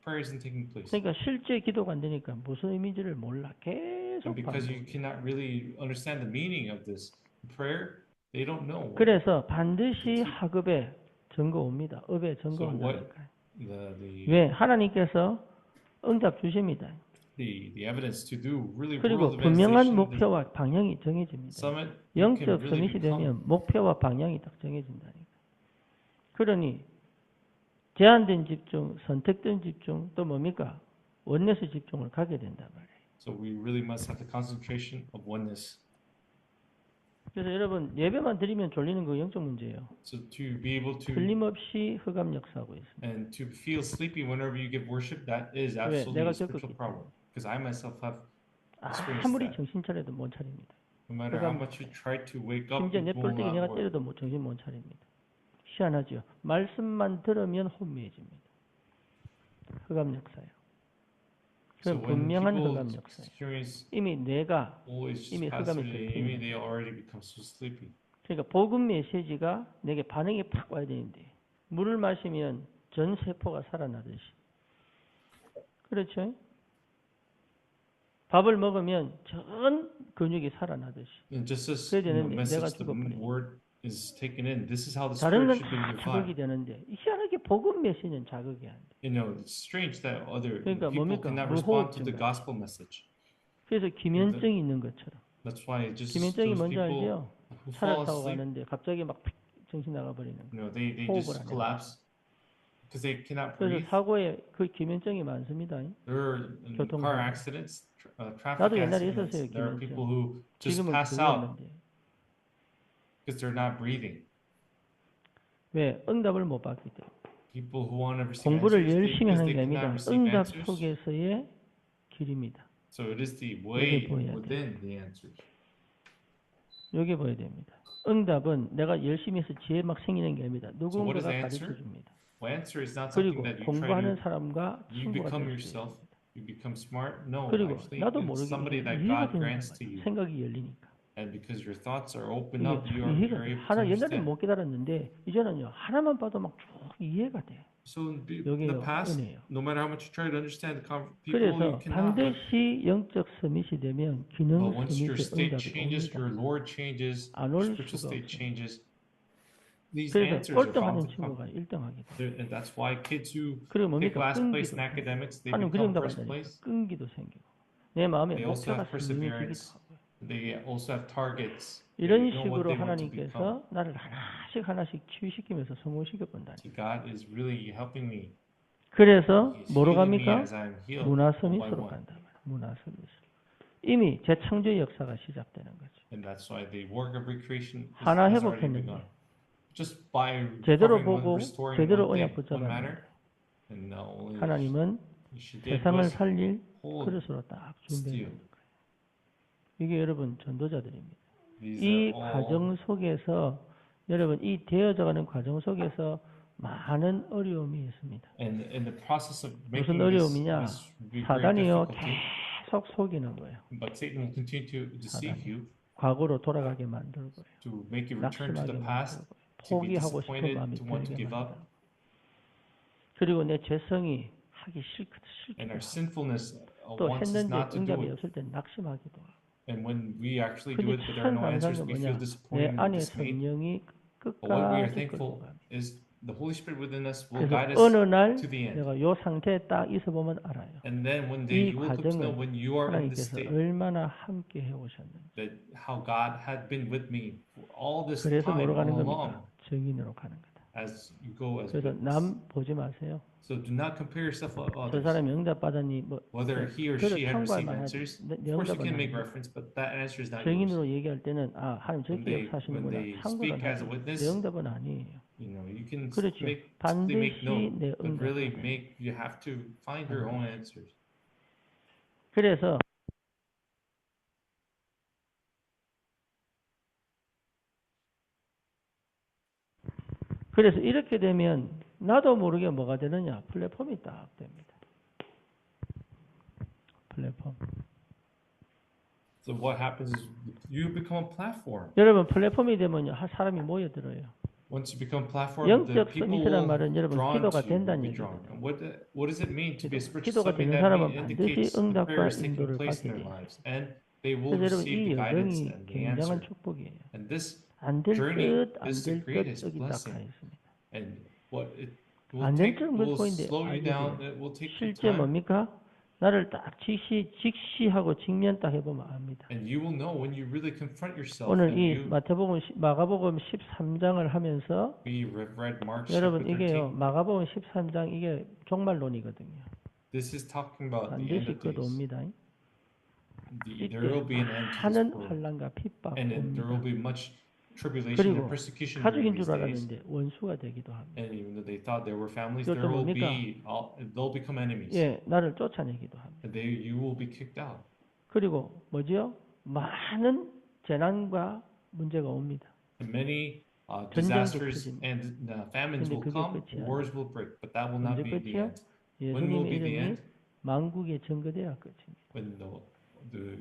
B: prayer isn't taking place.
A: 그러니까 실제 기도가 안 되니까 무슨 의미인지를 몰라.
B: And
A: 계속
B: because you
A: 반복.
B: cannot really understand the meaning of this prayer, They don't know what
A: 그래서 반드시 학업에 증거 옵니다. 업에 증거
B: So what-
A: 온다니까요.
B: the
A: 왜? 하나님께서 응답 주십니다.
B: the evidence to do really
A: 그리고
B: world
A: 분명한
B: evangelization
A: 목표와 방향이 정해집니다.
B: summit. You can
A: 영적
B: really
A: 서밋이
B: become
A: 되면 목표와 방향이 딱 정해진다니까. 그러니 제한된 집중, 선택된 집중, 또 뭡니까? 원내스 집중을 가게 된단 말이에요.
B: So we really must have the concentration of oneness.
A: 그래서 여러분 예배만 드리면 졸리는 거 영적 문제예요.
B: So to be able to
A: 틀림없이 흑암 역사하고 있습니다.
B: and to feel sleepy whenever you give worship, that is absolutely
A: 내가
B: a spiritual
A: 겪었기
B: problem. Because I myself have
A: 아무리 정신 차려도 못 차립니다.
B: no matter how
A: 흑암
B: much you try to wake up,
A: 심지어
B: it
A: 내
B: will
A: 뿔때기
B: not
A: 내가
B: work.
A: 때려도 못 정신 못 차립니다. 희한하죠. 말씀만 들으면 혼미해집니다. 흑암 역사예요.
B: So
A: 그럼
B: when
A: 분명한
B: people
A: 흑암 역사예요.
B: experience
A: 이미 뇌가
B: always just
A: 이미
B: pass
A: 흑암에
B: through,
A: 들어있는
B: maybe they already become so sleepy.
A: 그러니까 복음 메시지가 내게 반응이 팍 와야 되는데 물을 마시면 전 세포가 살아나듯이 그렇죠? 밥을 먹으면 전 근육이 살아나듯이
B: And just as
A: 그래야
B: the
A: 되는데 내가
B: message, the
A: 죽어버리는
B: word is taken in, this is how the
A: 다른 건
B: spirit should be
A: 다 자극이
B: revived.
A: 되는데 희한하게 복음 메시지는 자극이 안 돼.
B: You know, it's strange that other
A: 그러니까
B: people
A: 뭡니까?
B: cannot respond to
A: 무호흡증
B: the
A: 같아요.
B: gospel message.
A: 그래서 기면증이 있는 것처럼
B: That's why just
A: 기면증이
B: those
A: 뭔지
B: people
A: 알죠?
B: who
A: 차를
B: fall
A: 타고
B: asleep,
A: 가는데 갑자기 막 정신 나가버리는 거.
B: you know, they
A: 호흡을
B: just
A: 안 해요.
B: collapse because they cannot
A: 그래서
B: breathe.
A: 사고에 그 기면증이 많습니다.
B: There are
A: 교통사고.
B: car accidents, traffic
A: 나도 옛날에
B: accidents.
A: 있었어요,
B: There are
A: 기면증.
B: people who just
A: 지금은
B: pass
A: 거의
B: out
A: 없는데
B: because they're not breathing.
A: 왜? 응답을 못 받기 때문에.
B: People who want to receive
A: 공부를
B: answers,
A: 열심히
B: because
A: 하는
B: they
A: 게
B: cannot
A: 아니라
B: receive
A: 응답
B: answers.
A: 속에서의 길입니다.
B: So it is the way
A: 보여야 돼요.
B: within the answers.
A: 여기 보여야 됩니다. 응답은 내가 열심히 해서 지혜 막 생기는 게 아닙니다.
B: what is
A: 누군가가
B: the answer?
A: 가르쳐 줍니다.
B: Well, answer is not
A: 그리고
B: something that you try
A: 공부하는
B: to,
A: 사람과
B: you
A: 친구가
B: become
A: 될 수
B: yourself,
A: 있습니다.
B: you become smart. No,
A: 그리고
B: actually,
A: 나도
B: it's
A: 모르게
B: somebody that
A: 이해가
B: God
A: 되는
B: grants to
A: 거예요.
B: you.
A: 생각이 열리니까.
B: And because your thoughts are open
A: 이게
B: up,
A: 참
B: you're
A: 이해가
B: able
A: 돼.
B: to
A: 하나 옛날에는
B: understand.
A: 못 깨달았는데 이제는요 하나만 봐도 막 쭉 이해가 돼.
B: So in the
A: 여기요,
B: past,
A: 은혜예요.
B: no matter how much you try to understand the people, you
A: 그래서
B: cannot. But
A: 반드시 영적 서밋이 되면 기능
B: once your
A: 서밋의
B: state
A: 응답이
B: changes,
A: 옵니다.
B: your Lord changes,
A: 안
B: your
A: 올
B: spiritual
A: 수가
B: state
A: 없어요.
B: changes. These
A: 그래서
B: answers are
A: 꼴등하는
B: bound to come.
A: 친구가 1등하게 돼.
B: And that's why kids who
A: 그리고
B: take
A: 뭡니까?
B: last place
A: 끈기도
B: in academics, they
A: 하나님 그
B: become
A: 응답
B: first
A: 받으니까
B: place.
A: 끈기도 생기고 내 마음에
B: They also
A: 목표가
B: have
A: 선명해지기도
B: perseverance.
A: 하고
B: They also have targets.
A: 이런
B: They know what
A: 식으로
B: they want to become.
A: 하나님께서 나를 하나씩 치유시키면서 성공시켜 본다니.
B: See, God is really helping me.
A: 그래서
B: He's
A: 뭐로
B: healing me
A: 갑니까?
B: as I'm healed
A: 문화
B: one by
A: 서밋으로
B: one.
A: 간다. 문화 서밋. 이미 재창조의 역사가 시작되는 거죠.
B: And that's why the work of recreation
A: 하나
B: has already
A: 회복했는데
B: begun. Just by
A: 제대로
B: recovering one,
A: 보고
B: restoring
A: 제대로
B: one
A: 언약
B: thing, one
A: 붙잡았는데
B: matter, and not only
A: 하나님은
B: He should give
A: 세상을
B: us
A: 살릴
B: whole
A: 그릇으로 딱 준비해
B: steal.
A: 놓는 거예요. 이게 여러분 전도자들입니다.
B: These
A: 이
B: are all
A: 과정 속에서 여러분 이 되어져가는 과정 속에서 많은 어려움이 있습니다.
B: and in the process of
A: 무슨
B: making
A: 어려움이냐?
B: this great
A: 사단이요
B: difficulty,
A: 계속 속이는 거예요.
B: but Satan will continue to deceive
A: 사단이.
B: you
A: 과거로 돌아가게 만들고요.
B: to make you return to
A: 낙심하게
B: the past,
A: 만들고요.
B: to be
A: 포기하고 싶은
B: disappointed,
A: 마음이
B: to want to
A: 들게
B: give up,
A: 만들고 그리고 내 죄성이 하기 싫기도
B: and our
A: 하고
B: sinfulness
A: 또
B: wants us
A: 했는데
B: not to do
A: 응답이
B: it.
A: 없을 때 낙심하기도 하고
B: And when we actually do
A: 근데
B: it, but there are
A: 참
B: no
A: 감사한
B: answers,
A: 게
B: we
A: 뭐냐
B: feel
A: 내
B: disappointed and
A: 안에
B: dismayed.
A: 성령이
B: But what we are
A: 끝까지 끌고
B: thankful
A: 갑니다.
B: is the Holy Spirit within us will
A: 그래서
B: guide
A: 어느
B: us
A: 날
B: to the end.
A: 내가 요 상태에 딱 있어 보면 알아요.
B: And then one day
A: 이
B: you will come to know
A: 과정을
B: when you are in this
A: 하나님께서
B: state
A: 얼마나 함께 해오셨는지.
B: that how God had been with me for all this
A: 그래서
B: time
A: 뭐로
B: all
A: 가는
B: along
A: 겁니까? 증인으로 가는 거다.
B: as you go as
A: 그래서
B: witness.
A: 남 보지 마세요.
B: So do not compare yourself with
A: 저
B: others.
A: 사람이 응답 받았니 뭐
B: Whether he or
A: 그걸
B: she had received
A: 참고할 만하지.
B: answers,
A: 내
B: of course you
A: 응답은
B: can make
A: 아니야.
B: reference, but that answer is not yours.
A: 증인으로 얘기할 때는 아 하나님 저렇게
B: when
A: 역사하시는구나.
B: they
A: 참고는
B: speak as a
A: 하지.
B: witness,
A: 내 응답은 아니에요.
B: You know, you can
A: 그렇죠.
B: make simply
A: 반드시
B: make note,
A: 내
B: but really
A: 응답을.
B: make you have to find your own answers.
A: 그래서 이렇게 되면 나도 모르게 뭐가 되느냐? 플랫폼이 딱 됩니다. 플랫폼.
B: So what happens is you become a platform.
A: 여러분 플랫폼이 되면요 사람이 모여들어요.
B: Once you become a platform, the
A: 영적
B: people
A: 서밋이란
B: will
A: 말은 여러분
B: drawn
A: 기도가
B: to you, will
A: 된다는
B: be
A: 얘기예요.
B: drawn. And what does it mean to be a spiritual
A: 기도가
B: summit?
A: 되는
B: That
A: 사람은
B: indicates
A: 반드시 응답과
B: prayer is taking
A: 인도를
B: place
A: 받게
B: in their
A: 돼요.
B: lives, and they will
A: 그래서 여러분
B: receive
A: 이
B: the guidance
A: 여정이
B: and the
A: 굉장한
B: answer.
A: 축복이에요.
B: And this
A: 안 될
B: journey
A: 듯, 안
B: is the
A: 될 듯
B: greatest
A: 떡이 딱 가
B: blessing.
A: 있습니다.
B: And what it will
A: 안 될 줄은
B: will
A: 보이는데
B: slow you
A: 알게
B: down.
A: 돼요.
B: It will take you
A: 실제
B: time,
A: 뭡니까? 나를 딱 직시하고 직면 딱 해보면 압니다.
B: and you will know when you really confront yourself.
A: 오늘
B: And
A: 이 마가복음 13장을 하면서
B: we read Mark
A: 여러분
B: chapter
A: 이게요
B: 13.
A: 마가복음 13장 이게 종말론이거든요.
B: This is talking about the end
A: 반드시
B: of
A: 그것
B: days.
A: 옵니다.
B: There
A: 이때
B: will be an end to this
A: 많은
B: world,
A: 환난과 핍박
B: and there will
A: 옵니다.
B: be much tribulation
A: 그리고
B: and persecution
A: 가족인
B: during these
A: 줄
B: days.
A: 알았는데 원수가 되기도 합니다.
B: And even though they thought they were families,
A: 이것도
B: there will
A: 뭡니까?
B: they'll become enemies,
A: 예, 나를 쫓아내기도 합니다.
B: and you will be kicked out.
A: 그리고 뭐지요? 많은 재난과 문제가 옵니다.
B: And many
A: 전쟁도
B: disasters
A: 터집니다.
B: and famines
A: 근데
B: will
A: 그게
B: come,
A: 끝이
B: wars will break, but that will not
A: 언제
B: be the
A: 끝이요?
B: end. When will
A: 예수님의
B: be the
A: 이름이
B: end?
A: 만국에 증거돼야 끝입니다.
B: When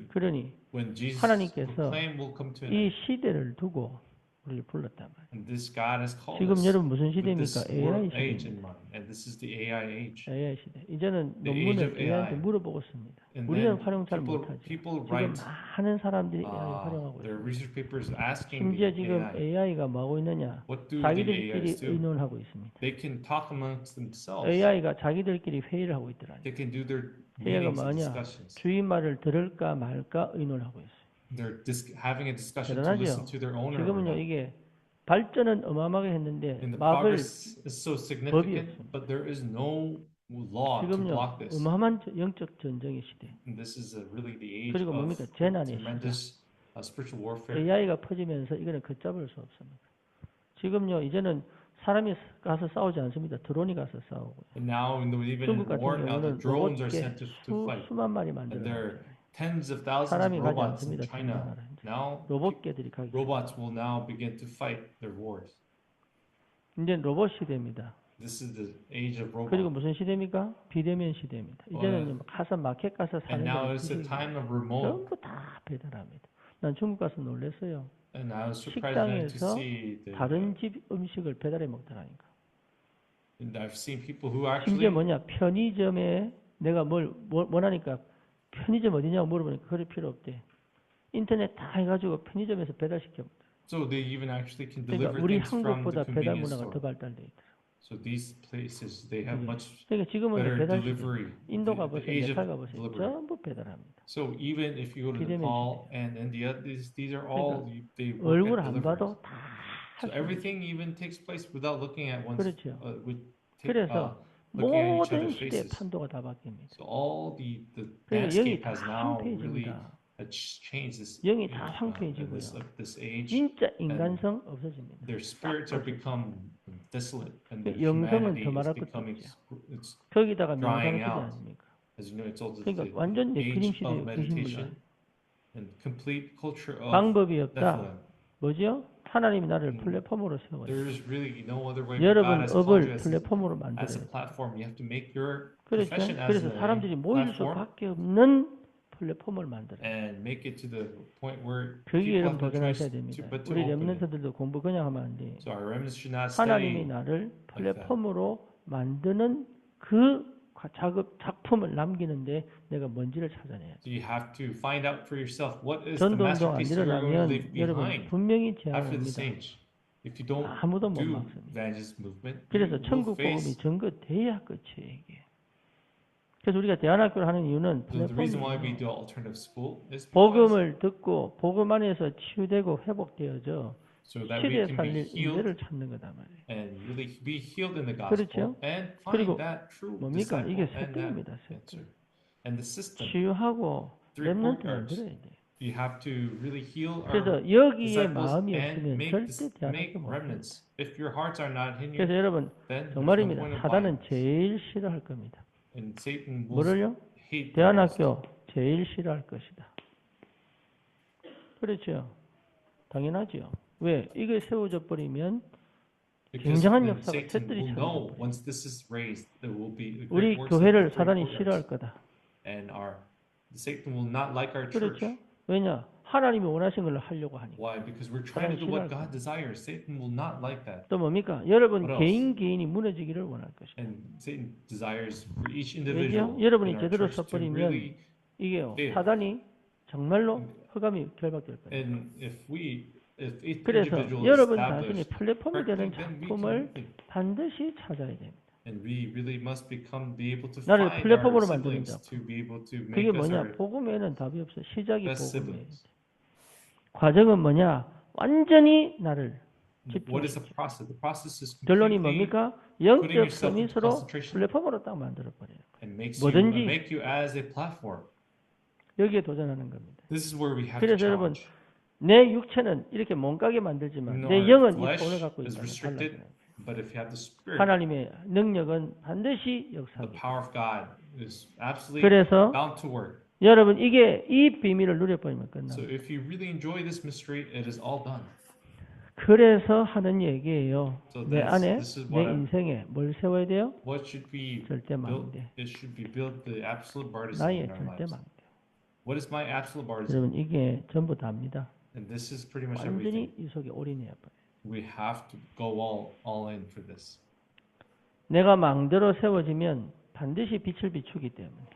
A: 그러니
B: when Jesus'
A: 하나님께서
B: claim will come to an
A: 이
B: end.
A: 시대를 두고 우리를 불렀단 말이에요.
B: And this God has called
A: 지금
B: us
A: 여러분 무슨
B: with this
A: 시대입니까? AI
B: world age in
A: 시대입니다.
B: mind, and this is the AI age.
A: AI 시대. 이제는
B: The age
A: 논문을
B: of
A: AI한테
B: AI.
A: 물어보고 씁니다.
B: And
A: 우리는
B: then
A: 활용 잘
B: people
A: 못하죠. 지금
B: write
A: 많은 사람들이 AI 활용하고
B: their
A: 있습니다.
B: research papers asking
A: 심지어
B: the
A: 지금
B: AI,
A: AI가 뭐하고 있느냐?
B: what do the
A: 자기들끼리
B: AIs do?
A: 의논하고 있습니다.
B: They can talk amongst themselves.
A: AI가 자기들끼리 회의를 하고 있더라니.
B: They can do their
A: 회의가
B: meetings and
A: 뭐냐?
B: discussions.
A: 주인 말을 들을까 말까 의논하고 있어요.
B: They're having a discussion to
A: 대단하죠?
B: listen to their owner. or
A: 지금은요
B: not.
A: 이게 발전은 어마어마하게 했는데
B: And the
A: 막을
B: progress is so significant,
A: 없습니다.
B: but there is no law to
A: 지금요
B: block this.
A: 어마어마한 영적 전쟁의 시대.
B: And this is really the age
A: 그리고
B: of
A: 뭡니까? 재난의
B: tremendous spiritual warfare.
A: AI가 퍼지면서 이거는 걷잡을 수 없습니다. 지금요 이제는 사람이 가서 싸우지 않습니다. 드론이 가서 싸우고.
B: And now, even
A: 중국
B: in
A: 같은
B: war, now the
A: 경우는
B: drones are
A: 로봇계
B: sent to fight.
A: 수만 마리
B: And
A: 만들어요.
B: there are tens of thousands of
A: 사람이 가지
B: robots in
A: 않습니다.
B: China.
A: 전쟁하러.
B: Now,
A: 로봇계들이 가기.
B: robots will now begin to fight their wars.
A: 이제 로봇 시대입니다.
B: This is the age of
A: 그리고
B: robots.
A: 무슨 시대입니까? 비대면 시대입니다. 이제는 가서 마켓 가서
B: And now
A: 사는
B: it's a
A: 거
B: time of remote.
A: 전부 다 배달합니다. 난 중국 가서 놀랐어요.
B: And I was surprised to
A: 식당에서
B: see
A: 다른 집 음식을 배달해 먹더라니까.
B: and I've seen people who
A: 심지어
B: actually
A: 뭐냐 편의점에 내가 뭘 원하니까 편의점 어디냐고 물어보니까 그럴 필요 없대. 인터넷 다 해가지고 편의점에서 배달시켜.
B: so they even actually can
A: 그러니까
B: deliver
A: 우리
B: things from the
A: 한국보다 배달
B: convenience
A: 문화가 더
B: store.
A: 발달돼 있다.
B: So these places they have much
A: 그러니까 지금은
B: better
A: 배달
B: delivery.
A: 인도
B: The
A: 가보세요,
B: age
A: 네팔
B: of
A: 가보세요.
B: delivery.
A: 전부 배달합니다.
B: So even if you go to
A: 비대면
B: Nepal and India, these are all they work
A: 얼굴
B: at
A: 안
B: deliveries.
A: 봐도 다
B: So
A: 할 수 있어요.
B: everything even takes place without looking at one's
A: 그렇죠.
B: looking at each
A: 모든
B: other's
A: 시대의
B: faces.
A: 판도가 다 바뀝니다.
B: So all the
A: 그러니까 영이
B: landscape
A: 다
B: has now really
A: 황폐해집니다.
B: changed this
A: 영이
B: age,
A: 다
B: and
A: 황폐해지고요.
B: this age.
A: 진짜 인간성 없어집니다.
B: Their spirits are become desolate, and their
A: 영성은
B: humanity
A: 더
B: is
A: 말할 것도
B: becoming.
A: 없죠.
B: It's
A: 거기다가
B: drying
A: 명상 시대
B: out.
A: 아닙니까?
B: as you know, it's also
A: 그러니까
B: the
A: 완전 네피림
B: age
A: 시대의
B: of meditation
A: 귀신물들.
B: and complete culture of
A: 방법이 없다.
B: Nephilim.
A: 뭐죠? 하나님이 나를 플랫폼으로 세워요.
B: There's really no other way. but God
A: 여러분
B: has called you
A: 업을
B: as
A: 플랫폼으로
B: a
A: 만들어요.
B: platform. You have to make your
A: 그렇죠?
B: profession as
A: 그래서
B: a
A: 사람들이 모일
B: platform
A: 수밖에 없는 플랫폼을 만들어요.
B: and make it to the point where
A: 거기에
B: people
A: 여러분
B: have no choice
A: 도전하셔야 됩니다.
B: but to
A: 우리
B: open it.
A: 렘넌트들도 공부 그냥 하면 안 돼.
B: So our remnants should not
A: 하나님이
B: study.
A: 나를 플랫폼으로 만드는 그 작품을 남기는데 내가 뭔지를 찾아내야 돼.
B: So you have to find out for yourself what is the
A: 전도 운동 안
B: masterpiece you're going to
A: 일어나면
B: leave
A: 여러분
B: behind
A: 분명히
B: after this
A: 제한합니다.
B: age. If you don't
A: 아무도 못
B: do
A: 막습니다.
B: evangelist movement,
A: 그래서
B: you will
A: 천국 복음이
B: face.
A: 증거돼야 끝이에요 이게. 그래서 우리가 대안학교를 하는 이유는
B: So the reason why we
A: 플랫폼이에요.
B: do alternative school is because
A: 복음을 듣고 복음 안에서 치유되고 회복되어져
B: so that we
A: 치료에
B: can be
A: 살릴
B: healed
A: 인재를 찾는 거다 말이에요.
B: and really be healed in the
A: 그렇죠?
B: gospel and
A: 그리고
B: find that true
A: 뭡니까?
B: disciple
A: 이게
B: and that
A: 습관입니다.
B: answer. And the system,
A: 치유하고
B: three
A: 렘넌트
B: pillars.
A: 만들어야 돼.
B: You have to really heal our
A: 그래서 여기에
B: disciples
A: 마음이
B: and
A: 없으면
B: make
A: 절대
B: make
A: 대안학교 못 해요.
B: remnants. If your hearts are not in
A: 그래서
B: you,
A: 여러분
B: then there's no
A: 정말입니다.
B: point of
A: 사단은
B: buying.
A: 제일 싫어할 겁니다.
B: And Satan will
A: 뭐를요?
B: hate the most.
A: 대안학교 제일 싫어할 것이다. 그렇죠. 당연하죠. 왜? 이게 세워져 버리면
B: Because
A: 굉장한
B: then
A: 역사가
B: Satan
A: 쇳들이
B: will
A: 쳐져
B: know
A: 버려요.
B: once this is raised, there will be a
A: 우리
B: great works
A: 교회를
B: of the
A: 사단이
B: progress.
A: 싫어할 거다.
B: And Satan will not like our church.
A: 그렇죠? 왜냐? 하나님이 원하신 걸 하려고 하니까.
B: Why? Because we're trying to do what
A: 싫어할
B: God desires. Satan will not like that.
A: 또 뭡니까? 여러분
B: What else?
A: 개인이 무너지기를 원할 것이다.
B: And Satan desires for each
A: 왜죠?
B: individual
A: 여러분이
B: in our
A: 제대로
B: church to
A: 써버리면
B: really
A: 이게요.
B: 예.
A: 사단이 정말로 흑암이 결박될 거예요.
B: and if we If each
A: 그래서
B: individual is
A: 여러분 자신이
B: established
A: 플랫폼이 되는
B: correctly, then we can
A: 작품을
B: really,
A: 반드시 찾아야 됩니다.
B: and we really must be able to
A: 나를
B: find our
A: 플랫폼으로 만드는
B: siblings
A: 작품.
B: to be able to
A: 그게
B: make us
A: 뭐냐?
B: our
A: 복음에는 답이 없어. 시작이
B: best
A: 복음이에요.
B: siblings.
A: 과정은 뭐냐? 완전히 나를
B: What is the
A: 집중시키죠.
B: process? The process is
A: 결론이
B: completely
A: 뭡니까?
B: putting
A: 영적
B: yourself into
A: 서밋으로
B: concentration
A: 플랫폼으로 딱 만들어 버려요.
B: and
A: 뭐든지
B: make you as a platform.
A: 여기에 도전하는 겁니다.
B: This is where we have to
A: 그래서 여러분
B: challenge.
A: 내 육체는 이렇게 몸가게 만들지만
B: No,
A: 내
B: our
A: 영은 이
B: flesh
A: 본을 갖고
B: is
A: 있다면
B: restricted,
A: 달라져요.
B: but if you have the spirit,
A: 하나님의 능력은 반드시
B: the
A: 역사합니다.
B: power of God is absolutely
A: 그래서
B: bound to work.
A: 여러분 이게 이 비밀을 누려버리면
B: So
A: 끝납니다.
B: if you really enjoy this mystery, it is all done.
A: 그래서 하는 얘기예요.
B: So
A: 내 안에
B: this is
A: 내
B: what
A: 인생에 뭘 세워야 돼요?
B: what should be
A: 절대
B: built.
A: 망대.
B: It should be built the absolute bartizan
A: 나의
B: in our
A: 절대
B: lives.
A: 망대.
B: What is my absolute bartizan?
A: 여러분 이게 전부 다입니다.
B: And this is pretty much everything.
A: 완전히 이 속에 올인해야 버려요.
B: We have to go all in for this.
A: 내가 망대로 세워지면 반드시 빛을 비추기 때문에.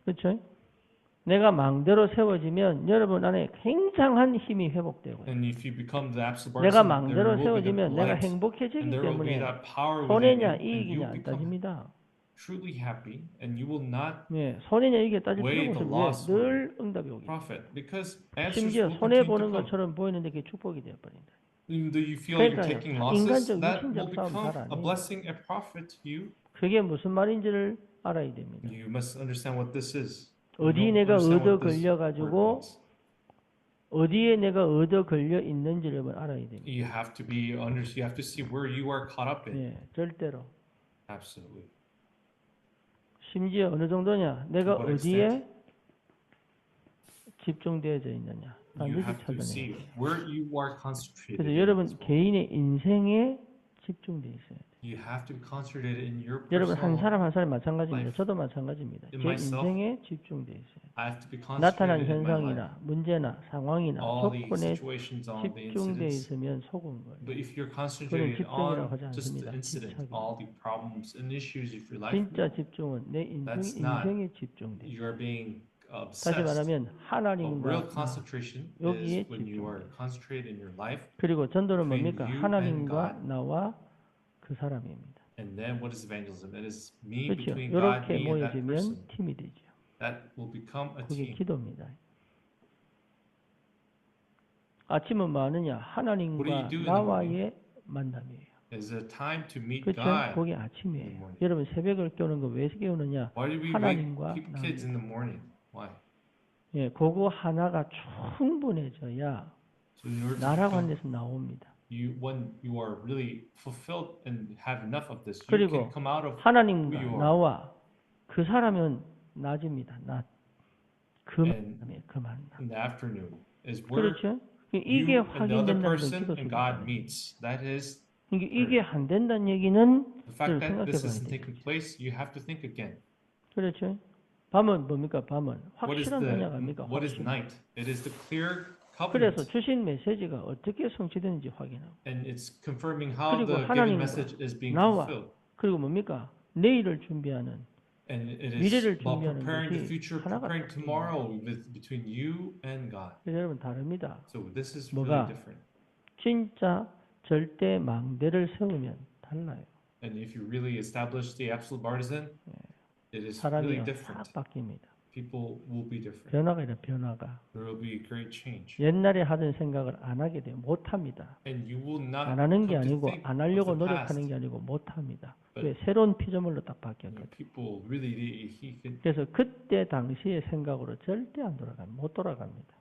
A: 그렇죠? 내가 망대로 세워지면 여러분 안에 굉장한 힘이 회복되고요.
B: And if you become the absolute
A: 내가
B: bartizan,
A: 망대로
B: there will be the
A: 세워지면 내가
B: light,
A: 행복해지기
B: and there will be
A: 때문에
B: that power within you,
A: 손해냐
B: and you
A: 이익이냐 안
B: become
A: 따집니다.
B: truly happy, and you will not
A: 예, 손해냐 이익이 따질
B: weigh
A: 필요가
B: the
A: 없어요.
B: loss
A: 왜? 늘 응답이 오기.
B: profit, because answers
A: 심지어
B: will
A: 손해
B: continue to
A: 보는
B: come.
A: 것처럼 보이는데 그게 축복이 되어 버린다.
B: Even though you feel like you're
A: 그러니까요.
B: taking losses,
A: 인간적
B: that
A: 위신적
B: will
A: 싸움
B: become
A: 잘 안
B: a
A: 해요.
B: blessing, a profit to you.
A: 그게 무슨 말인지를 알아야 됩니다.
B: You must understand what this is.
A: 어디
B: You don't
A: 내가
B: understand
A: 얻어
B: what this
A: 걸려
B: word
A: 가지고
B: means.
A: 어디에 내가 얻어 걸려 있는지를 여러분 알아야 됩니다.
B: You have to you have to see where you are caught up in.
A: 예, 절대로.
B: Absolutely.
A: 심지어 어느 정도냐? 내가
B: To what
A: 어디에 집중되어져 있느냐?
B: You
A: 반드시
B: have to see
A: 찾아내야 돼요.
B: where you are concentrated.
A: 그래서
B: in
A: 여러분
B: as well.
A: 개인의 인생에 집중돼 있어요.
B: You have to be concentrated in your
A: 여러분 한
B: personal.
A: 사람 한 사람 마찬가지입니다.
B: life.
A: 저도 마찬가지입니다. 제
B: In myself,
A: 인생에 집중돼 있어요.
B: I have to be
A: 나타난
B: concentrated in my life.
A: 현상이나 문제나 상황이나
B: All the
A: 조건에
B: situations, all the
A: 집중돼
B: incidents.
A: 있으면 속은 거예요.
B: But if you're
A: 그건
B: concentrated
A: 집중이라고
B: on
A: 하지
B: just the
A: 않습니다.
B: incident,
A: 집착이에요.
B: all the problems and issues of your life,
A: 진짜 집중은 내
B: That's not-
A: 인생에 집중돼.
B: you are being
A: 다시
B: obsessed.
A: 말하면
B: A real
A: 하나님과 나,
B: concentration
A: 여기에
B: is when you are
A: 집중돼요.
B: concentrated in your life,
A: 그리고 전도는
B: between
A: 뭡니까?
B: you and
A: 하나님과
B: God.
A: 나와 그 사람입니다.
B: and then what is evangelism? It is me
A: 그렇죠.
B: between God,
A: 이렇게
B: me and that
A: 모여지면
B: person.
A: 팀이 되죠.
B: That will become a
A: 그게
B: team.
A: 기도입니다. 아침은 뭐 하느냐?
B: What do
A: 하나님과
B: you do in the
A: 나와의 만남이에요.
B: It's a time to meet
A: 그렇죠?
B: God.
A: 그게
B: in the
A: 아침이에요.
B: morning.
A: 여러분 새벽을 깨우는 거 왜 깨우느냐?
B: Why do we
A: 하나님과
B: wake kids in the morning? Why?
A: 예, 그거 하나가 충분해져야
B: So in order to
A: 나라고
B: become-
A: 하는 데서 나옵니다.
B: when you are really fulfilled and have enough of this, you
A: 그리고
B: can come out of
A: 하나님과
B: who you are.
A: 나와 그 사람은 낮입니다. 낮. 그
B: And
A: 만남이에요. 그 만남.
B: in the afternoon is where
A: 그렇죠?
B: you
A: 이게
B: and the other
A: 확인된다는 건
B: person
A: 기도
B: and
A: 속에
B: God
A: 있어요.
B: meets. That is
A: 이게 안 된다는 얘기는
B: the fact that
A: 생각해
B: this
A: 봐야
B: isn't
A: 돼요.
B: taking place. You have to think again.
A: 그렇죠? 밤은 뭡니까? 밤은
B: What is
A: 확실한 언약 아닙니까?
B: what is
A: 확실.
B: night? It is the clear
A: 그래서
B: covenant,
A: 주신 메시지가 어떻게 성취되는지 확인하고
B: and it's confirming how
A: 그리고
B: the given
A: 하나님과
B: message is being
A: 나와
B: fulfilled.
A: 그리고 뭡니까? 내일을 준비하는
B: And it
A: 미래를
B: is about
A: 준비하는
B: preparing the
A: 것이
B: future,
A: 하나가
B: preparing
A: 딱
B: tomorrow between you and God.
A: 그래서 여러분 다릅니다.
B: So this is
A: 뭐가?
B: really different.
A: 진짜 절대 망대를 세우면 달라요.
B: And if you really establish the absolute partisan, it is
A: 사람이
B: really
A: 싹
B: different.
A: 바뀝니다.
B: People will be different.
A: 변화가 아니라 변화가.
B: There will be great change.
A: 옛날에 하던 생각을 안 하게 돼요. 못 합니다.
B: And you will not
A: 안 하는 게
B: come to
A: 아니고
B: think
A: 안
B: of
A: 하려고
B: the
A: 노력하는
B: past.
A: 게 아니고 못 합니다.
B: But-
A: 왜? 새로운 피조물로 딱
B: You know,
A: 바뀌었거든요.
B: people really, he can,
A: 그래서 그때 당시의 생각으로 절대 안 돌아갑니다. 못 돌아갑니다.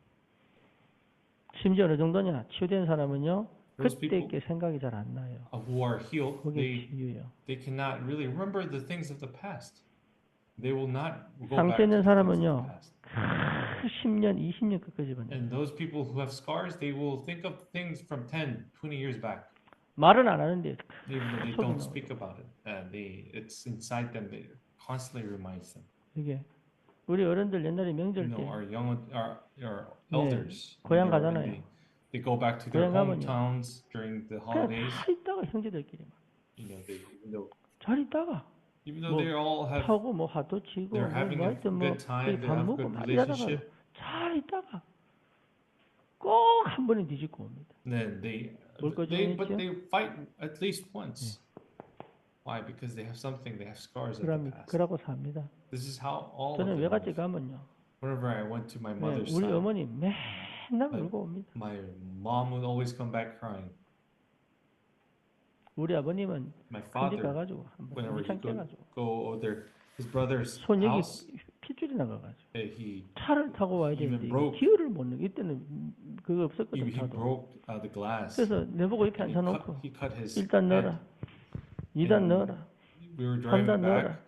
A: 심지어 어느 정도냐? 치유된 사람은요.
B: Those
A: 그때
B: people-
A: 있게 생각이 잘 안 나요.
B: who are healed,
A: 그게 치유예요.
B: they cannot really remember the things of the past. They will not go back
A: 상처
B: to
A: 있는
B: the things of
A: 사람은요.
B: the past.
A: 10년, 20년 끝까지 번요.
B: And those people who have scars, they will think of things from 10, 20 years back,
A: 말은 안 하는데
B: even though they
A: 속이
B: don't
A: 나와요.
B: speak about it. It's inside them. It constantly reminds them.
A: 이게 우리 어른들 옛날에 명절
B: You know,
A: 때
B: our
A: 네,
B: elders,
A: 고향
B: when
A: 가잖아요.
B: they go back to their
A: 고향 가면요.
B: hometowns during the
A: 그냥
B: holidays.
A: 다 있다가 형제들끼리 막
B: You know,
A: 잘 있다가
B: even though
A: 뭐
B: they all have,
A: 하고 뭐 화도 치고
B: they're having a
A: 하여튼 뭐
B: good time, they
A: 밥
B: have
A: 먹고
B: good
A: 막 이러다가
B: relationship.
A: 잘 있다가 꼭 한 번에 뒤집고 옵니다.
B: Then they
A: 뭘
B: but
A: 거절했죠?
B: they fight at least once. Why? Because they have something. They have scars of the past.
A: 그러고 삽니다.
B: This is how all of
A: 저는
B: them
A: 외갓집
B: live.
A: 가면요.
B: Whenever I went to my
A: 네,
B: mother's
A: 우리
B: side,
A: 어머니 맨날
B: my,
A: 울고 옵니다.
B: my mom would always come back crying.
A: 우리 아버님은
B: My
A: 큰집
B: father,
A: 가가지고 한번
B: whenever he
A: 우창
B: go
A: 깨가지고
B: over there, his brother's
A: 손 여기
B: house,
A: 핏줄이 나가가지고
B: he
A: 차를 타고 와야
B: even
A: 되는데
B: broke-
A: 기어를 못 넣고 이때는 그거 없었거든
B: he
A: 차도.
B: broke the glass.
A: 그래서 내보고 옆에
B: And
A: 앉혀놓고
B: he cut his
A: 일단
B: head.
A: 넣어라, 2단
B: And
A: 넣어라,
B: We were
A: 3단
B: driving
A: 넣어라,
B: back.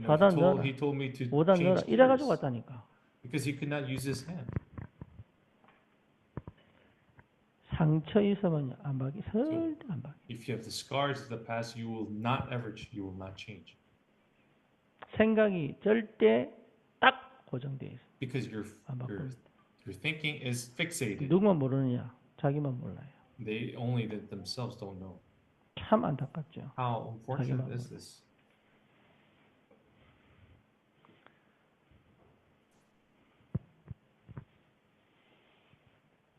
B: You know,
A: 4단 넣어라,
B: he told me to
A: 5단 넣어라
B: change
A: 이래가지고
B: gears
A: 왔다니까.
B: because he could not use his hand.
A: 상처 있으면 안 박이 절대 안 박이.
B: If you have the scars of the past, you will not change
A: 생각이 절대 딱 고정돼 있어.
B: because
A: 안 바꿉니다.
B: your thinking is fixated.
A: 누구만 모르느냐? 자기만 몰라요.
B: They only themselves don't know.
A: 참 안타깝죠.
B: How unfortunate
A: 자기만
B: is this?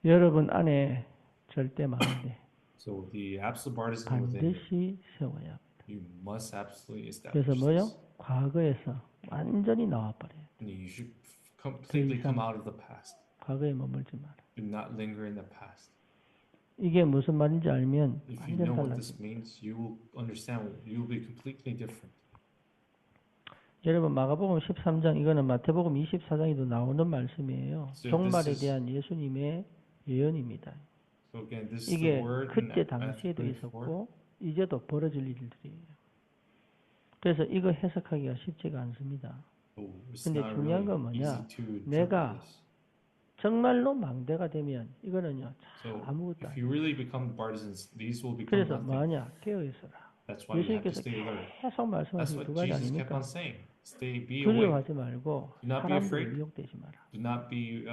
A: 여러분 안에 절대 마음에
B: So the absolute partisan within you,
A: 반드시 세워야 합니다.
B: you must absolutely
A: 그래서
B: establish
A: 뭐요?
B: this.
A: 과거에서 완전히 나와버려요.
B: And you should completely
A: 이상-
B: come out of the past.
A: 과거에 머물지 마라.
B: Do not linger in the past.
A: 이게 무슨 말인지 알면
B: If you
A: 완전
B: know what
A: 달라져.
B: this means, you will understand. You will be completely different.
A: 여러분 마가복음 13장 이거는 마태복음 24장에도 나오는 말씀이에요.
B: So
A: 종말에
B: this is-
A: 대한 예수님의 예언입니다.
B: So again, this is the
A: 이게
B: word in
A: 그때
B: Matthew
A: 당시에도
B: 24.
A: 있었고 이제도 벌어질 일들이에요. 그래서 이거 해석하기가 쉽지가 않습니다.
B: So it's
A: 근데
B: not
A: 중요한
B: really
A: 건 뭐냐?
B: easy to interpret
A: 내가
B: this.
A: 정말로 망대가 되면 이거는요
B: So
A: 아무것도
B: if
A: 아니에요.
B: you really become partisans, these will become
A: 그래서
B: nothing.
A: 뭐하냐? 깨어 있어라.
B: That's why you have to
A: 예수님께서
B: stay alert.
A: 계속
B: That's
A: 말씀하신
B: what
A: 두 가지
B: Jesus kept
A: 아닙니까?
B: on saying. Be awake.
A: 두려워하지 말고
B: Do not be
A: 사람들
B: afraid.
A: 미혹되지 마라.
B: Do not be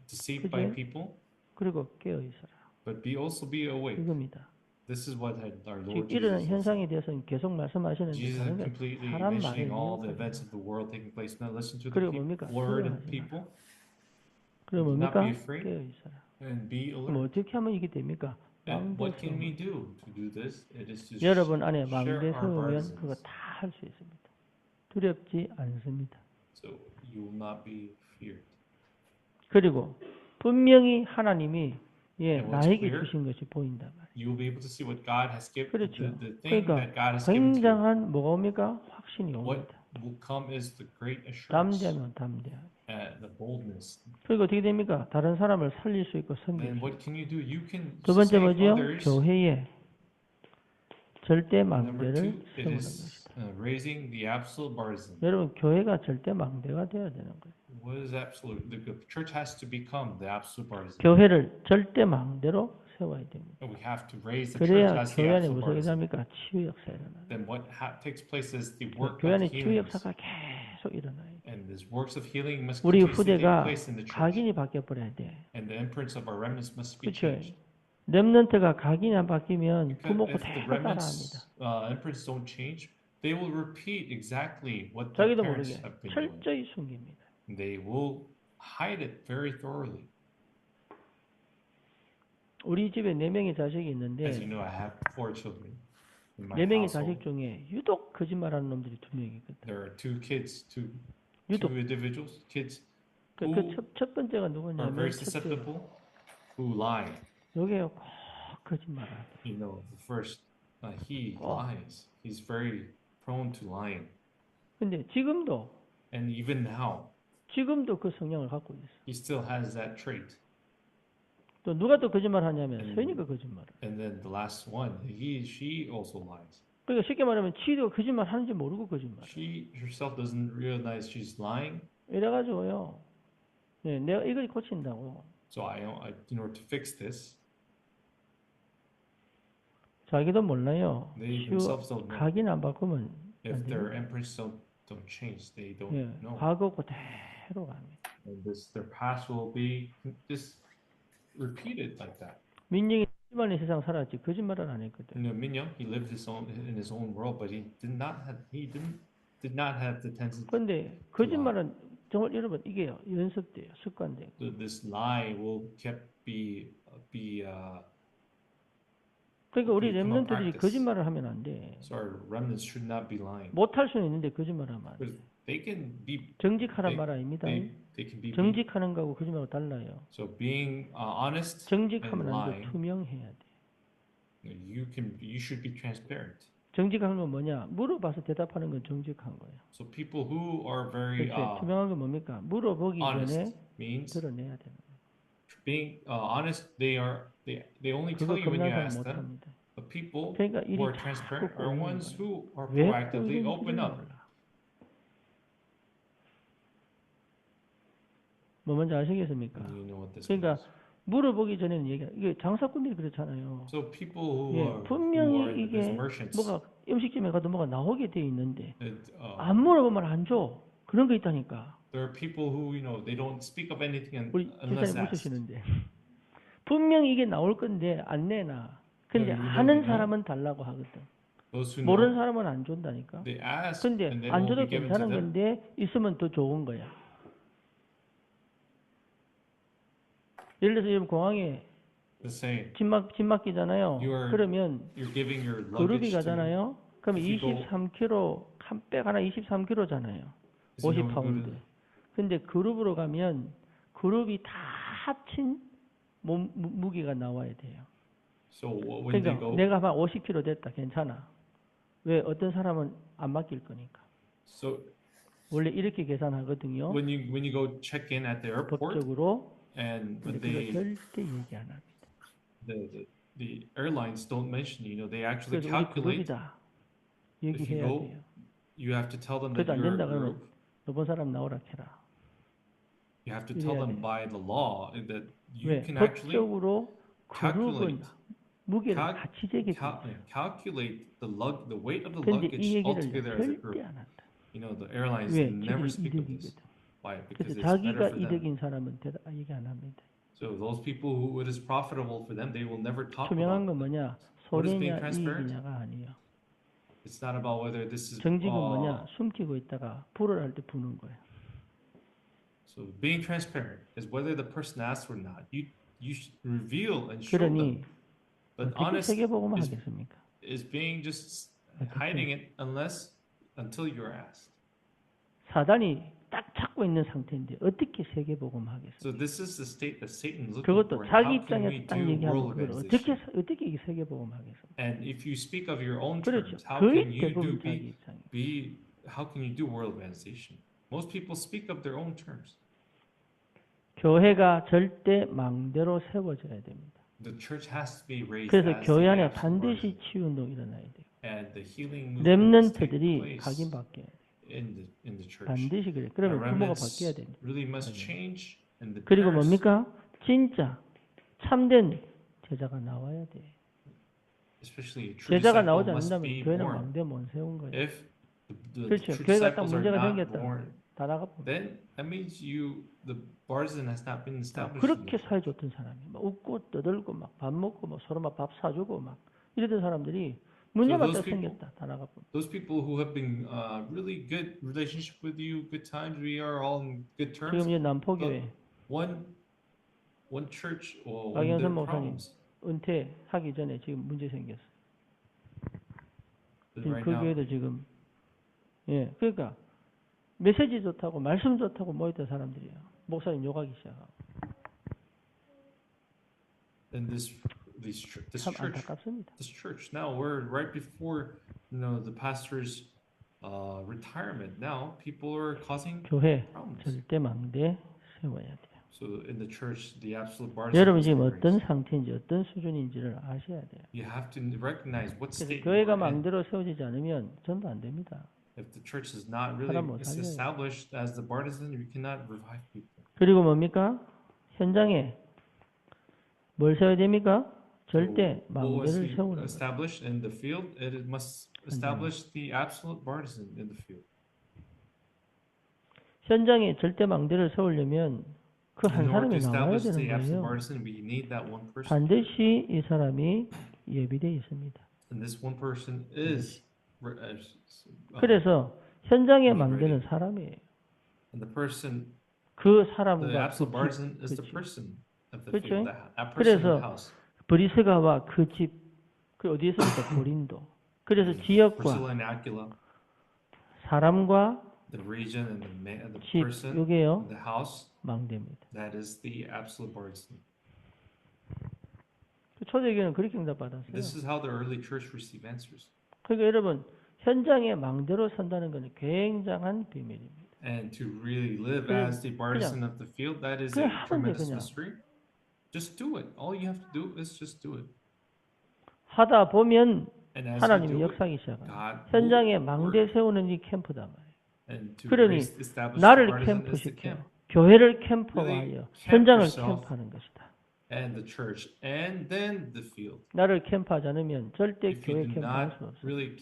B: deceived by
A: 그죠?
B: people,
A: 그리고 깨어 있어라.
B: but also be awake.
A: 이겁니다.
B: This is what our
A: 지금
B: Lord
A: 일어난
B: Jesus said.
A: 현상에 대해서는 계속 말씀하시는데
B: Jesus is
A: 다른 건
B: completely
A: 사람 말을
B: mentioning all the
A: 미혹하지
B: events
A: 마라.
B: of the world taking place. Now listen to the
A: 그리고 뭡니까?
B: word of
A: 두려워하지
B: people
A: 그럼
B: Do not
A: 뭡니까?
B: be afraid.
A: 깨어 있어라.
B: and be
A: 그럼
B: alert.
A: 어떻게 하면 이게 됩니까?
B: And what can we
A: 망대
B: do to do this? It is to
A: 여러분 안에
B: share
A: 망대
B: our
A: 세우면 그거
B: partisans,
A: 다 할 수 있습니다. 두렵지 않습니다.
B: so you will not be feared.
A: 그리고 분명히 하나님이
B: And what's
A: 나에게
B: clear?
A: 주신 것이 보인단 말이에요.
B: You will be able to see what God has given.
A: 그렇죠.
B: The thing
A: 그러니까
B: that God has given to you.
A: 굉장한 뭐가 옵니까? 확신이
B: What
A: 옵니다.
B: will come is the great assurance,
A: 담대하면 담대하게.
B: the boldness.
A: 그리고 어떻게 됩니까? 다른 사람을 살릴 수 있고 섬길
B: Then
A: 수
B: what
A: 있고.
B: can you do? You can
A: 두 번째
B: save
A: 뭐지요?
B: others.
A: 교회에 절대
B: Number
A: 망대를
B: two, it
A: 세우는
B: is
A: 것이다.
B: raising the absolute partisan.
A: 여러분 교회가 절대 망대가 되어야 되는 거예요.
B: What is absolute? The church has to become the absolute partisan.
A: 교회를 절대 망대로 세워야 됩니다.
B: And we have to raise the church
A: 그래야
B: as the
A: 교회 안에
B: absolute
A: 무슨
B: partisan.
A: 일합니까? 치유 역사 일어나요.
B: Then what takes place is the work
A: 교회
B: of
A: 안에 치유
B: healing.
A: 역사가 계속 일어나요.
B: And these works of healing must
A: 우리
B: continuously take
A: 후대가
B: place in the church.
A: 각인이 바뀌어 버려야 돼.
B: And the imprints of our remnants must be
A: 그렇죠.
B: changed.
A: 렘넌트가 각인이 안 바뀌면
B: Because
A: 부모
B: if the
A: 그대로
B: remnants
A: 따라합니다.
B: imprints don't change, they will repeat exactly what
A: 자기도
B: their parents
A: 모르게
B: have been doing.
A: 철저히 숨깁니다.
B: They will hide it very thoroughly.
A: 우리 집에 4명의 자식이
B: As you
A: 있는데
B: know, I have 4 children in my
A: 4명의
B: household.
A: 자식 중에 유독 거짓말하는 놈들이 2명 있거든.
B: There are 2 kids, two
A: 유독
B: individuals, kids
A: 첫 번째가
B: are
A: 누구냐면
B: very
A: 첫째
B: susceptible, who lie.
A: 요게 꼭 거짓말하는.
B: You know, the first, he
A: Oh.
B: lies. He's very prone to lying.
A: 근데 지금도
B: And even now,
A: 그 성향을 갖고 있어.
B: he still has that trait.
A: 또 누가 또 거짓말하냐면
B: 음.
A: 서인이가 거짓말을.
B: And then the last one, she also lies.
A: 그러니까 쉽게 말하면 지도 거짓말하는지 모르고 거짓말.
B: She herself doesn't realize she's lying.
A: 이래가지고요. 네, 내가 이걸 고친다고.
B: So in order to fix this,
A: 자기도 몰라요.
B: they
A: 치유
B: themselves don't know.
A: 각인 안 바꾸면
B: If
A: 안
B: their
A: 돼요.
B: imprints don't change, they don't
A: 예,
B: know.
A: 과거 그대로 갑니다.
B: And their past will be just repeated like that.
A: 민영이 거짓말의 세상 살았지 거짓말을 안 했거든.
B: You know, Minyoung, he lived in his own world, but he did not have the tendency.
A: 근데 거짓말은 정말 여러분 이게 연습돼요. 습관돼요.
B: This lie will be
A: 그러니까 우리
B: become a
A: 렘넌트들이
B: practice.
A: 거짓말을 하면 안 돼.
B: So our remnants should not be lying.
A: 못할 수는 있는데 거짓말하면 안 돼.
B: Because they can be
A: 정직하란 말 아닙니다.
B: they can be
A: 정직하는 거하고 거짓말하고 달라요.
B: so being honest and
A: 정직하면 안 돼.
B: lying.
A: 투명해야 돼.
B: You should be transparent.
A: 정직한 건 뭐냐? 물어봐서 대답하는 건 정직한 거예요.
B: So people who are very
A: 그렇죠? 투명한 건 뭡니까? 물어보기 전에
B: honest means
A: 드러내야 되는 거예요.
B: being honest. They only
A: 그거
B: tell you when you
A: 겁나서
B: ask them.
A: 못합니다.
B: But people
A: 그러니까
B: who
A: 일이
B: are
A: 자꾸
B: transparent are
A: 꼬이는
B: ones
A: 거예요.
B: who are
A: 왜
B: proactively
A: 꼬이는지
B: open up.
A: 몰라. 뭐 뭔지 아시겠습니까?
B: You know what this
A: 그러니까
B: means.
A: 물어보기 전에는 이게 장사꾼들이 그렇잖아요.
B: So people who
A: 예,
B: are in
A: 분명히
B: the
A: 이게
B: business merchants,
A: 뭐가 음식점에 가도 뭐가 나오게 돼 있는데
B: it,
A: 안 물어보면 안 줘. 그런 거 있다니까.
B: there are people who they don't speak of anything
A: 우리
B: unless
A: 기사님
B: asked.
A: 웃으시는데 분명히 이게 나올 건데 안 내놔. 근데
B: 네,
A: 아는
B: 네.
A: 사람은 달라고 하거든.
B: Those who
A: 모르는
B: know,
A: 사람은 안 준다니까.
B: they ask
A: 근데
B: and they
A: 안
B: will
A: 줘도
B: be given to
A: 괜찮은
B: them.
A: 건데 있으면 더 좋은 거야. 예를 들어서 여러분 공항에
B: The same.
A: 짐 맡기잖아요.
B: You are-
A: 그러면
B: You're giving your
A: 그룹이
B: luggage to
A: 가잖아요. 그러면
B: if you go-
A: 23kg 한 백 하나 23kg잖아요.
B: So you know,
A: 50파운드. 근데 그룹으로 가면 그룹이 다 합친 무게가 나와야 돼요.
B: So when they
A: 그러니까
B: go,
A: 내가 한 50kg 됐다. 괜찮아. 왜 어떤 사람은 안 맡길 거니까.
B: so
A: 원래 이렇게 계산하거든요.
B: when you go check in at the airport
A: 법적으로.
B: and
A: 근데
B: when
A: 그거
B: they
A: 절대 얘기 안 합니다.
B: the airlines don't mention, they actually
A: 그래서 우리
B: calculate.
A: 그룹이다.
B: If
A: 얘기해야
B: you go,
A: 돼요.
B: you have to tell them
A: 그래도
B: that
A: 안
B: you're a
A: 된다 그러면
B: group.
A: 너번 사람 나오라 해라.
B: You have to tell
A: 이래야
B: them
A: 돼.
B: by the law that you
A: 왜?
B: can actually
A: 법적으로 그룹은
B: calculate
A: 무게를
B: cal-
A: 같이 재게 돼.
B: calculate the weight of the
A: 근데
B: luggage
A: 이 얘기를
B: altogether as a group.
A: 절대 안 한다.
B: The airlines
A: 왜?
B: never
A: 지들이
B: speak of this.
A: 이득이거든.
B: Why? Because
A: 그래서
B: it's better
A: 자기가
B: for them.
A: 이득인 사람은 얘기 안 합니다.
B: So those people who it is profitable for them, they will never talk
A: 투명한
B: about.
A: 건 뭐냐?
B: What is being
A: 손해냐
B: transparent?
A: 이익이냐가 아니에요.
B: It's not about whether this is.
A: 정직은 뭐냐? 숨기고 있다가 불을 할 때 부는 거예요.
B: So being transparent is whether the person asks or not. You should reveal and show
A: 그러니
B: them. But
A: 어떻게
B: honest
A: 세계복음을
B: is
A: 하겠습니까?
B: being just hiding it until you're asked.
A: 사단이 딱 찾고 있는 상태인데 어떻게 세계복음 하겠어요?
B: So this is the state that Satan is looking
A: 그것도
B: for. And
A: 자기
B: how can
A: 입장에서
B: we
A: 딱
B: do
A: 얘기하면
B: world
A: 그걸
B: organization?
A: 어떻게 이 세계복음 하겠어요?
B: And if you speak of your own
A: 그렇죠.
B: terms, how
A: 거의
B: can you
A: 대부분 자기 입장이에요.
B: how can you do world organization? Most people speak of their own terms.
A: 교회가 절대 망대로 세워져야 됩니다.
B: The church has to be raised
A: 그래서
B: as
A: 교회
B: the
A: 안에
B: absolute
A: 반드시
B: guardian.
A: 치유 운동이 일어나야 돼요.
B: And the healing movement take
A: 렘넌트들이
B: place
A: 각인바뀌어야 돼요.
B: in the church.
A: 반드시 그래요.
B: The
A: 그러면 부모가
B: remnants
A: 바뀌어야 됩니다.
B: really must change, and the
A: 그리고
B: parents,
A: 뭡니까? 진짜 참된 제자가 나와야 돼.
B: especially a true
A: 제자가
B: disciple,
A: 나오지
B: must
A: 않는다면
B: be
A: 교회는
B: born.
A: 망대 못 세운 거예요.
B: If the
A: 그렇죠.
B: true
A: 교회가 딱
B: disciples are
A: 문제가
B: not
A: 생겼다.
B: born,
A: 다 나가버려.
B: then that means the partisan has not been established. in
A: 그렇게
B: the
A: 사회 좋던 사람이 막 웃고 떠들고 막 밥 먹고 막 서로 막 밥 사주고 막 이러던 사람들이 문제만
B: those
A: 딱
B: people-
A: 생겼다. 다 나가버려.
B: Those people who have been really good relationship with you, good times, we are all in good terms.
A: 지금 이제 남포교회
B: One church or
A: 박영선
B: one their
A: 목사님
B: problems.
A: 은퇴하기 전에 지금 문제 생겼어.
B: But
A: 지금
B: right
A: 그
B: now,
A: 교회도 지금 그러니까 메시지 좋다고 말씀 좋다고 모였던 사람들이에요. 목사님 욕하기 시작하고
B: and this
A: 참
B: church,
A: 안타깝습니다.
B: now we're right before the pastor's retirement. Now people are causing
A: 교회
B: problems.
A: 절대 망대 세워야 돼요.
B: So in the church, the absolute partisan.
A: 여러분
B: is
A: 지금
B: being
A: 어떤
B: raised.
A: 상태인지 어떤 수준인지를 아셔야 돼요.
B: You have to recognize what
A: 그래서
B: state
A: 교회가
B: you are in.
A: 망대로 세워지지 않으면 전도 안 됩니다.
B: If the church is not really
A: 사람 못 살려요.
B: established as the partisan, you cannot revive people.
A: 그리고 뭡니까? 현장에 뭘 세워야 됩니까? 절대
B: What was
A: 망대를 세우는 거예요.
B: established in the field, it must establish the absolute partisan in the field.
A: 현장에 절대 망대를 세우려면 그 한
B: In order to
A: 사람이 나와야
B: establish the
A: 되는
B: absolute
A: 거예요.
B: partisan, we need that one person.
A: 반드시 이 사람이 예비되어 있습니다.
B: And this one person is
A: 그래서 현장의
B: be
A: 망대는
B: ready.
A: 사람이에요.
B: And the person,
A: 그
B: the
A: 사람과 그
B: absolute
A: 집,
B: partisan is the
A: 그치.
B: person of the
A: 그렇죠?
B: field, that person in the
A: 그래서
B: house.
A: 브리스가와 그 집, 그 어디에 있습니까? 고린도. 그래서
B: And
A: 지역과
B: Priscilla and Aquila,
A: 사람과
B: the region and the man, the
A: 집,
B: person,
A: 요게요,
B: the house,
A: 망대입니다.
B: that is the absolute partisan.
A: 그 초대교회는 그렇게 응답받았어요.
B: This is how the early church received answers.
A: 그러니까 여러분, 현장의 망대로 선다는 것은 굉장한 비밀입니다.
B: And to really live
A: 그냥-
B: as the partisan of the field, that is
A: 그냥
B: a
A: 하면 돼,
B: tremendous
A: 그냥.
B: mystery. Just do it. All you have to do is just do it.
A: 하다 보면
B: And as you
A: 하나님이
B: do it,
A: 역사하기 시작합니다.
B: God
A: 현장에
B: will
A: 망대
B: work.
A: 세우는 이 캠프단 말이에요.
B: And to
A: 그러니
B: establish the
A: 나를
B: partisan is the
A: 캠프시켜
B: camp.
A: 교회를 캠프화하여
B: Really camp
A: 현장을
B: yourself.
A: 캠프하는 것이다.
B: And the church, and then the field.
A: 나를 캠프하지 않으면 절대
B: If you
A: 교회
B: do
A: 캠프할
B: not
A: 수 없어요.
B: really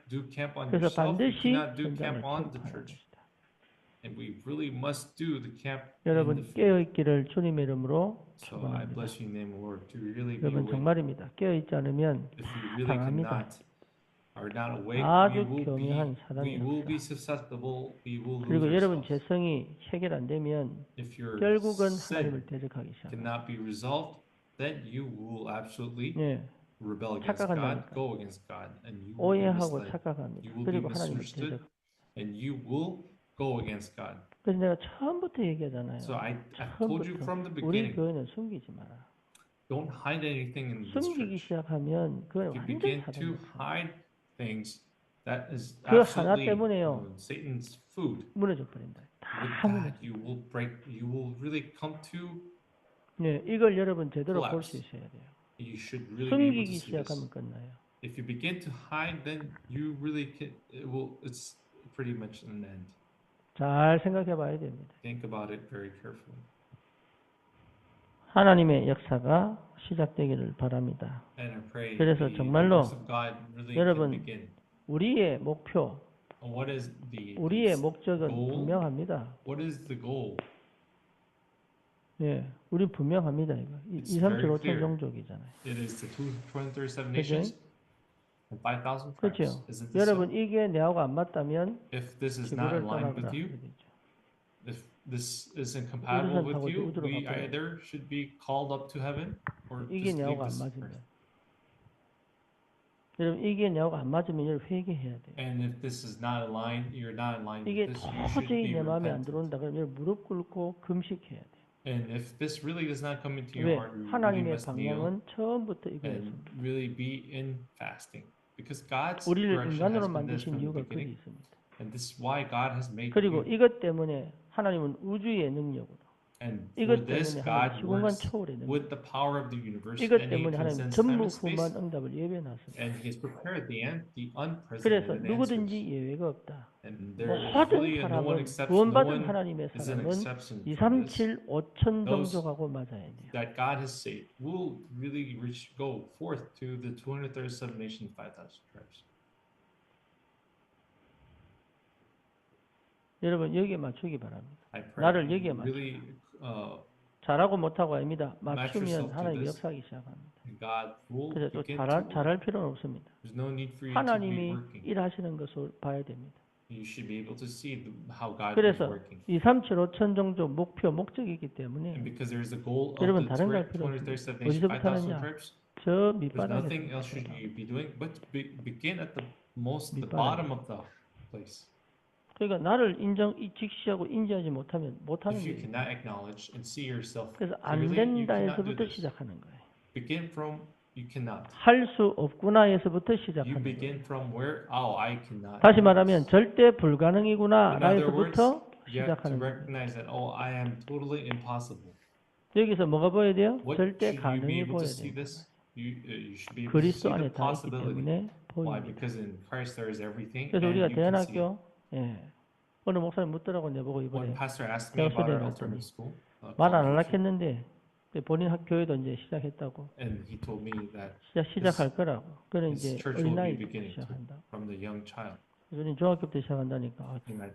B: do camp on
A: 그래서
B: yourself, you
A: 반드시
B: cannot do
A: 현장을
B: camp on the
A: 캠프하는
B: church.
A: 것이다.
B: And we really must do the camp in the
A: 여러분
B: field.
A: 깨어 있기를 주님의 이름으로
B: So I
A: 축원합니다.
B: bless you in the name of the Lord to really be
A: 여러분
B: awake.
A: 정말입니다. 깨어 있지 않으면
B: If we really
A: 당합니다.
B: are not awake,
A: 아주
B: we
A: 교묘한 사단의
B: will be
A: 역사.
B: susceptible. We will lose
A: 그리고 여러분
B: ourselves.
A: 재성이 해결 안 되면
B: If your
A: 결국은
B: sin
A: 하나님을 대적하기 시작합니다.
B: cannot be resolved, then you will absolutely
A: 예,
B: rebel against God,
A: 착각한다니까.
B: go against God, and you will be
A: 오해하고
B: misled.
A: 착각합니다.
B: You will be
A: 그리고 하나님을
B: misunderstood,
A: 대적.
B: and you will go against God.
A: 그래서 내가 처음부터 얘기하잖아요.
B: So I told you from the
A: 처음부터 우리
B: beginning,
A: 교회는 숨기지 마라.
B: don't hide anything in this
A: 숨기기
B: church.
A: 시작하면 그건
B: If you
A: 완전
B: begin to
A: 사단이에요.
B: hide things, that is
A: 그 하나
B: absolutely
A: 때문에요.
B: Satan's food.
A: 무너져 버린다.
B: With
A: 다 무너져.
B: that, you will really come to,
A: 네, 이걸 여러분 제대로 볼 수
B: collapse.
A: 있어야 돼요.
B: you should really be able to
A: 숨기기
B: see this.
A: 시작하면 끝나요.
B: If you begin to hide, then you really can, it's pretty much an end.
A: 잘 생각해 봐야 됩니다.
B: Think about it very carefully.
A: 하나님의 역사가 시작되기를 바랍니다.
B: And I pray
A: 그래서
B: the
A: 정말로
B: works of God really
A: 여러분,
B: can begin.
A: 우리의 목표,
B: And what is the
A: 우리의 목적은
B: goal?
A: 분명합니다.
B: What is the goal?
A: 예, 우리 분명합니다. 이거.
B: It's
A: 2, 3, 7,
B: very
A: 5천
B: clear.
A: 종족이잖아요.
B: It is the 237
A: 그죠?
B: nations and 5,000 tribes.
A: 그렇죠?
B: Isn't this
A: 여러분
B: so?
A: 이게 내하고 안 맞다면
B: If this is not
A: 지구를
B: in line
A: 떠나거라.
B: with you,
A: 그렇게 되죠.
B: if this isn't compatible
A: 우주선
B: with
A: 타고
B: you,
A: 우주로
B: we
A: 가버려요.
B: either should be called up to heaven or
A: 이게
B: just leave
A: 내하고 안
B: this
A: 맞으면
B: earth.
A: 여러분 이게 내하고 안 맞으면 여러분 회개해야 돼요.
B: And if this is not aligned, you're not in line
A: 이게
B: with this, you should
A: 도저히
B: be
A: 내 마음에 안
B: repentant.
A: 들어온다 그러면 여러분 무릎 꿇고 금식해야 돼요.
B: And if this really does not come into your
A: 왜?
B: heart, you really
A: 하나님의
B: must kneel
A: 방향은 처음부터
B: and
A: 이거였습니다.
B: really be in fasting. Because God's
A: 우리를
B: direction
A: 인간으로
B: has been this
A: 만드신
B: from the
A: 이유가 거기
B: beginning.
A: 있습니다.
B: And this is why God has made
A: 그리고
B: you.
A: 이것 때문에 하나님은 우주의 능력으로
B: And for
A: 이것
B: this,
A: 때문에 하나님
B: God
A: 시공간
B: works
A: 초월의 능력
B: with the power of the universe,
A: 이것
B: and He
A: 때문에 하나님
B: transcends time and
A: 전무후무한
B: space,
A: 응답을 예배해놨습니다.
B: and He has prepared the
A: 그래서
B: unprecedented
A: 누구든지
B: answers.
A: 예외가 없다.
B: And there is
A: 모든
B: really no one
A: 사람은
B: exception. No
A: 구원받은
B: one
A: 하나님의
B: is an
A: 사람은
B: exception
A: 2,
B: from
A: 3,
B: this.
A: 7, 5천
B: Those
A: 종족하고 맞아야 돼요.
B: That God has saved will really go forth to the 237 nations, 5,000 tribes.
A: 여러분 여기에 맞추기 바랍니다.
B: I pray
A: 나를
B: you
A: 여기에
B: really
A: 잘하고 못하고 아닙니다.
B: Match
A: 맞추면
B: yourself to
A: 하나님이
B: this.
A: 역사하기 시작합니다.
B: God will
A: 그래서 또
B: begin to
A: 잘할 필요는 없습니다.
B: There's no need for you to be
A: 하나님이
B: working.
A: 일하시는 것을 봐야 됩니다.
B: You should be able to see how God is
A: 그래서
B: working.
A: 2, 3, 7, 5천 종족 목적이기 때문에
B: And because there is a goal of
A: 여러분
B: the
A: 다른 거 할 필요
B: 237
A: 없습니다.
B: nations,
A: 어디서부터
B: 5,000
A: 하느냐?
B: tribes,
A: 저
B: there's
A: 밑바닥에서
B: nothing else should you be doing but begin at the
A: 밑바닥에.
B: bottom of the place.
A: 그러니까 나를 직시하고 인지하지 못하면 못하는
B: If you
A: 거예요.
B: cannot acknowledge and see yourself
A: 그래서 안
B: clearly, you cannot do
A: 된다에서부터
B: this.
A: 시작하는 거예요.
B: Begin from you cannot.
A: 할 수 없구나에서부터
B: You
A: 시작하는 거예요.
B: begin from where I cannot.
A: 다시
B: do
A: 말하면
B: this.
A: 절대
B: In other
A: 불가능이구나라에서부터
B: words, you have to
A: 시작하는 거예요.
B: recognize that I am totally impossible.
A: 여기서 뭐가 보여야 돼요?
B: What
A: 절대
B: should you be
A: 가능이
B: able to
A: 보여야
B: see
A: 돼요.
B: this? You should be able to see
A: 그리스도 안에
B: the
A: 다 있기
B: possibility.
A: 때문에
B: Why?
A: 보입니다.
B: Because in Christ there is everything,
A: 그래서
B: and
A: 우리가
B: you can see it.
A: 대안학교 어느 목사님 묻더라고 내보고
B: One
A: 이번에
B: pastor asked me about our alternative school.
A: 말 안
B: college
A: 하려고
B: worship,
A: 했는데 본인 학교에도 이제 시작했다고
B: and he told me that
A: 시작할 거라고. 그는
B: this
A: 이제
B: church will be
A: 어린아이
B: beginning to.
A: 시작한다.
B: from the young child.
A: 그래서 중학교 때 시작한다니까
B: And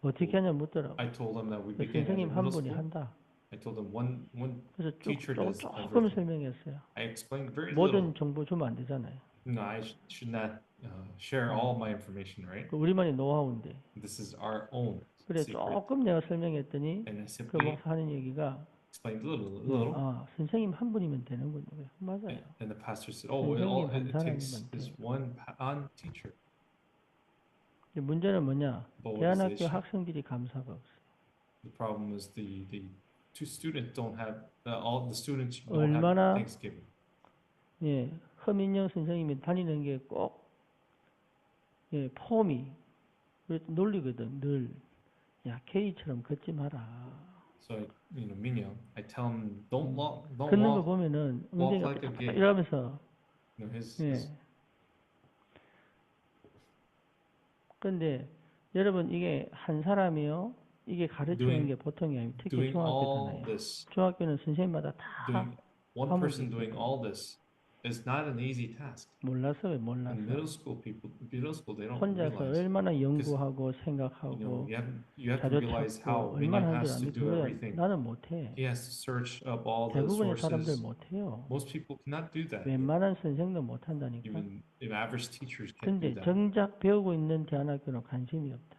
A: 어떻게 하냐 묻더라고.
B: I told him that we
A: 그래서
B: begin at
A: 선생님 한
B: middle
A: 분이
B: school.
A: 한다.
B: I told him one
A: 그래서
B: teacher does
A: 조금
B: everything.
A: 설명했어요.
B: I explained very
A: 모든
B: little.
A: 정보 주면 안 되잖아요.
B: No, I should not share all my information, right?
A: 그 우리만의 노하우인데
B: This is our own.
A: 그래
B: secret.
A: 조금 내가 설명했더니
B: And I
A: 그
B: simply
A: 목사 하는 얘기가
B: explained a little.
A: 아 선생님 한 분이면 되는군요. 그래, 맞아요.
B: And the pastor said, "Oh,
A: 선생님 한
B: it takes
A: 사람이면
B: this
A: 돼요.
B: one teacher."
A: 이제 문제는 뭐냐?
B: But what is the
A: 대안학교
B: issue?
A: 학생들이 감사가 없어요.
B: The problem is the two students don't have all the students don't have
A: 얼마나
B: Thanksgiving.
A: 예, 허민영 선생님이 다니는 게 꼭 예, 폼이 놀리거든. 늘 야, K처럼 걷지 마라.
B: So Minyoung, I tell him don't
A: 걷는 거
B: walk
A: 보면은
B: walk
A: 엉덩이가
B: like a
A: 빡빡
B: gay.
A: 이러면서
B: His
A: 예. 근데 여러분 이게 한 사람이요. 이게 가르치는
B: Doing-
A: 게 보통이 아니에요. 특히
B: doing all
A: 중학교잖아요.
B: this,
A: 중학교는 선생님마다 다
B: doing one
A: 과목이
B: person doing
A: 있거든요.
B: all this is not an easy task.
A: 몰라서 왜
B: In
A: 몰라서
B: middle school they don't
A: 혼자서
B: realize.
A: 얼마나 연구하고
B: You
A: 생각하고
B: you have to
A: 자료
B: realize
A: 찾고
B: how
A: 얼마나
B: Minyoung
A: 하는지
B: has to
A: 아니
B: do
A: 그거야
B: everything.
A: 나는 못해.
B: He has to search up all the
A: 대부분의 사람들
B: sources.
A: 못해요.
B: Most people cannot do that.
A: 웬만한 선생도 못한다니까.
B: Even average teachers can't do
A: 근데
B: that.
A: 정작 배우고 있는 대안학교는 관심이 없다.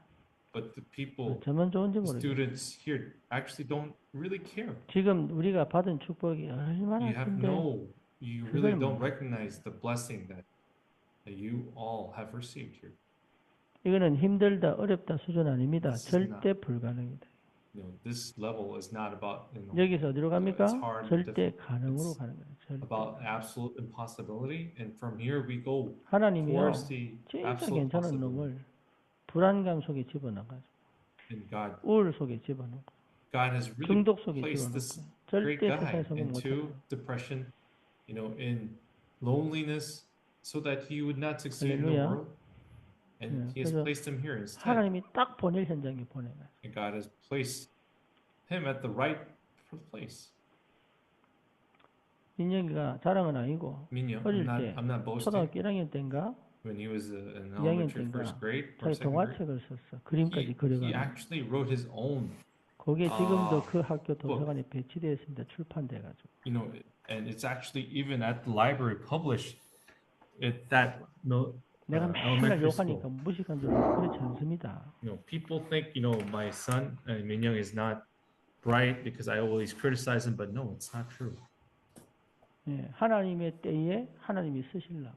B: But the people,
A: 저만 좋은지
B: the
A: 모르겠어요.
B: students here actually don't really care.
A: 지금 우리가 받은 축복이 얼마나
B: You have
A: 큰데
B: you
A: 그걸
B: really don't
A: 몰라.
B: recognize the blessing that you all have received here.
A: 이거는 힘들다 어렵다 수준 아닙니다.
B: This is
A: 절대 불가능이다.
B: This level is not about
A: 여기서 어디로 갑니까?
B: it's hard,
A: 절대
B: difficult.
A: 가능으로
B: It's
A: 가는 거예요. 절대.
B: about absolute impossibility, and from here we go
A: 하나님이요
B: towards the
A: 진짜
B: absolute
A: 괜찮은
B: possibility.
A: 놈을 불안감 속에 집어넣어가지고
B: And God
A: 우울 속에 집어넣고
B: has really
A: 중독 속에
B: placed this
A: 집어넣고
B: great
A: 절대
B: guy
A: 세상에 성공 못해요.
B: into depression, in loneliness, so that he would not succeed in the
A: 할렐루야.
B: world. And He has
A: 그래서
B: placed him here instead.
A: 하나님이 딱 보낼 현장에 보내가.
B: And God has placed him at the right place.
A: 민영이가 자랑은 아니고
B: Minyoung,
A: 어릴 때
B: I'm not boasting.
A: 초등학교 1학년 때인가
B: When he was in
A: 2학년
B: elementary,
A: 때인가
B: first grade or
A: 자기
B: second grade,
A: 동화책을 썼어. 그림까지
B: he
A: 그려가는.
B: actually wrote his own.
A: 그게 지금도 그 학교 도서관에 배치되어 있습니다. 출판돼가지고.
B: And it's actually even at the library published at that
A: 내가 맨날
B: elementary
A: 욕하니까
B: school.
A: 무식한 줄 알고 그렇지 않습니다.
B: People think my son Minyoung is not bright because I always criticize him, but no, it's not true.
A: 예, 하나님의 때에 하나님이 쓰시려고.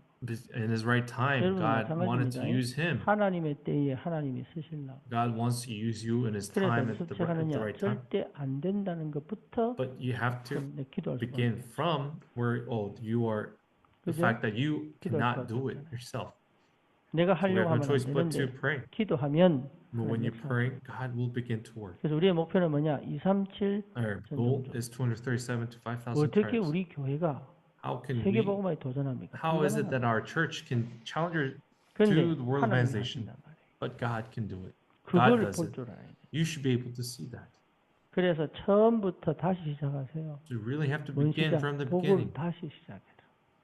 B: In his right time,
A: 여러분
B: God wanted to
A: 마찬가지입니다.
B: use him.
A: 하나님의 때에 하나님이 쓰시려고.
B: God wants to use you in his time
A: 그래서
B: at the
A: 제가 하느냐
B: right time.
A: 절대 안 된다는 것부터
B: But you have to
A: 내 기도할 수밖에
B: begin
A: 없어요.
B: from where you are the
A: 그죠?
B: fact that you
A: 기도할
B: cannot do
A: 수밖에
B: it yourself.
A: 내가
B: So we
A: 하려고
B: have no
A: 하면 안
B: choice but to
A: 되는데
B: pray.
A: 기도하면
B: But when you
A: 하나님이
B: pray, God will begin to work.
A: 그래서 우리의 목표는 뭐냐? 237
B: Our goal is 237 to 5,000
A: 어떻게
B: tribes.
A: 우리 교회가
B: How can
A: 세계
B: we?
A: 복음화에 도전합니까?
B: How is it that our church can challenge
A: 그런데
B: to the world
A: 하나님이
B: organization,
A: 하신단 말이에요.
B: but God can do it?
A: 그걸
B: does
A: 볼
B: it.
A: 줄 알아야 돼.
B: You should be able to see that.
A: 그래서 처음부터 다시 시작하세요.
B: So you really have to
A: 뭔
B: begin
A: 시작?
B: from the
A: 복음
B: beginning.
A: 다시 시작해라.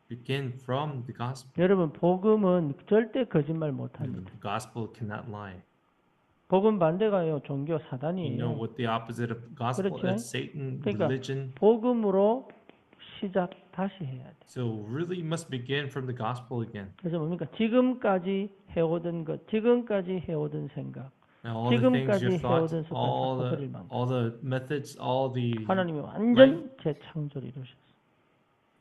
B: Begin from the gospel.
A: 여러분 복음은 절대 거짓말 못합니다.
B: The gospel cannot lie.
A: 복음 반대가요 종교
B: You know
A: 사단이에요.
B: what the opposite of gospel
A: 그렇죠?
B: is? Satan,
A: 그러니까
B: religion.
A: 복음으로 시작 다시 해야 돼.
B: So really must begin from the gospel again.
A: 그래서 뭡니까? 지금까지 해오던 것, 지금까지 해오던 생각,
B: And all the things
A: 지금까지
B: you thought,
A: 해오던 습관 다 버릴 만큼
B: all the methods, all the
A: 하나님이 완전 재창조를 이루셨어.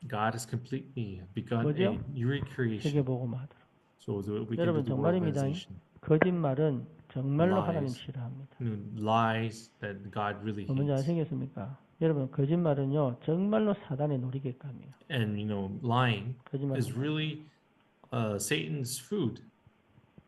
B: God has completely begun
A: 뭐죠?
B: a recreation.
A: 세계 복음화하도록.
B: So that we can do
A: 여러분
B: the world
A: 정말입니다.
B: organization.
A: 거짓말은 정말로
B: Lies.
A: 하나님 싫어합니다.
B: Lies that God really
A: 뭔지
B: hates.
A: 아시겠습니까? 여러분 거짓말은요 정말로 사단의 놀이객감이에요.
B: And lying
A: 거짓말.
B: is really Satan's food.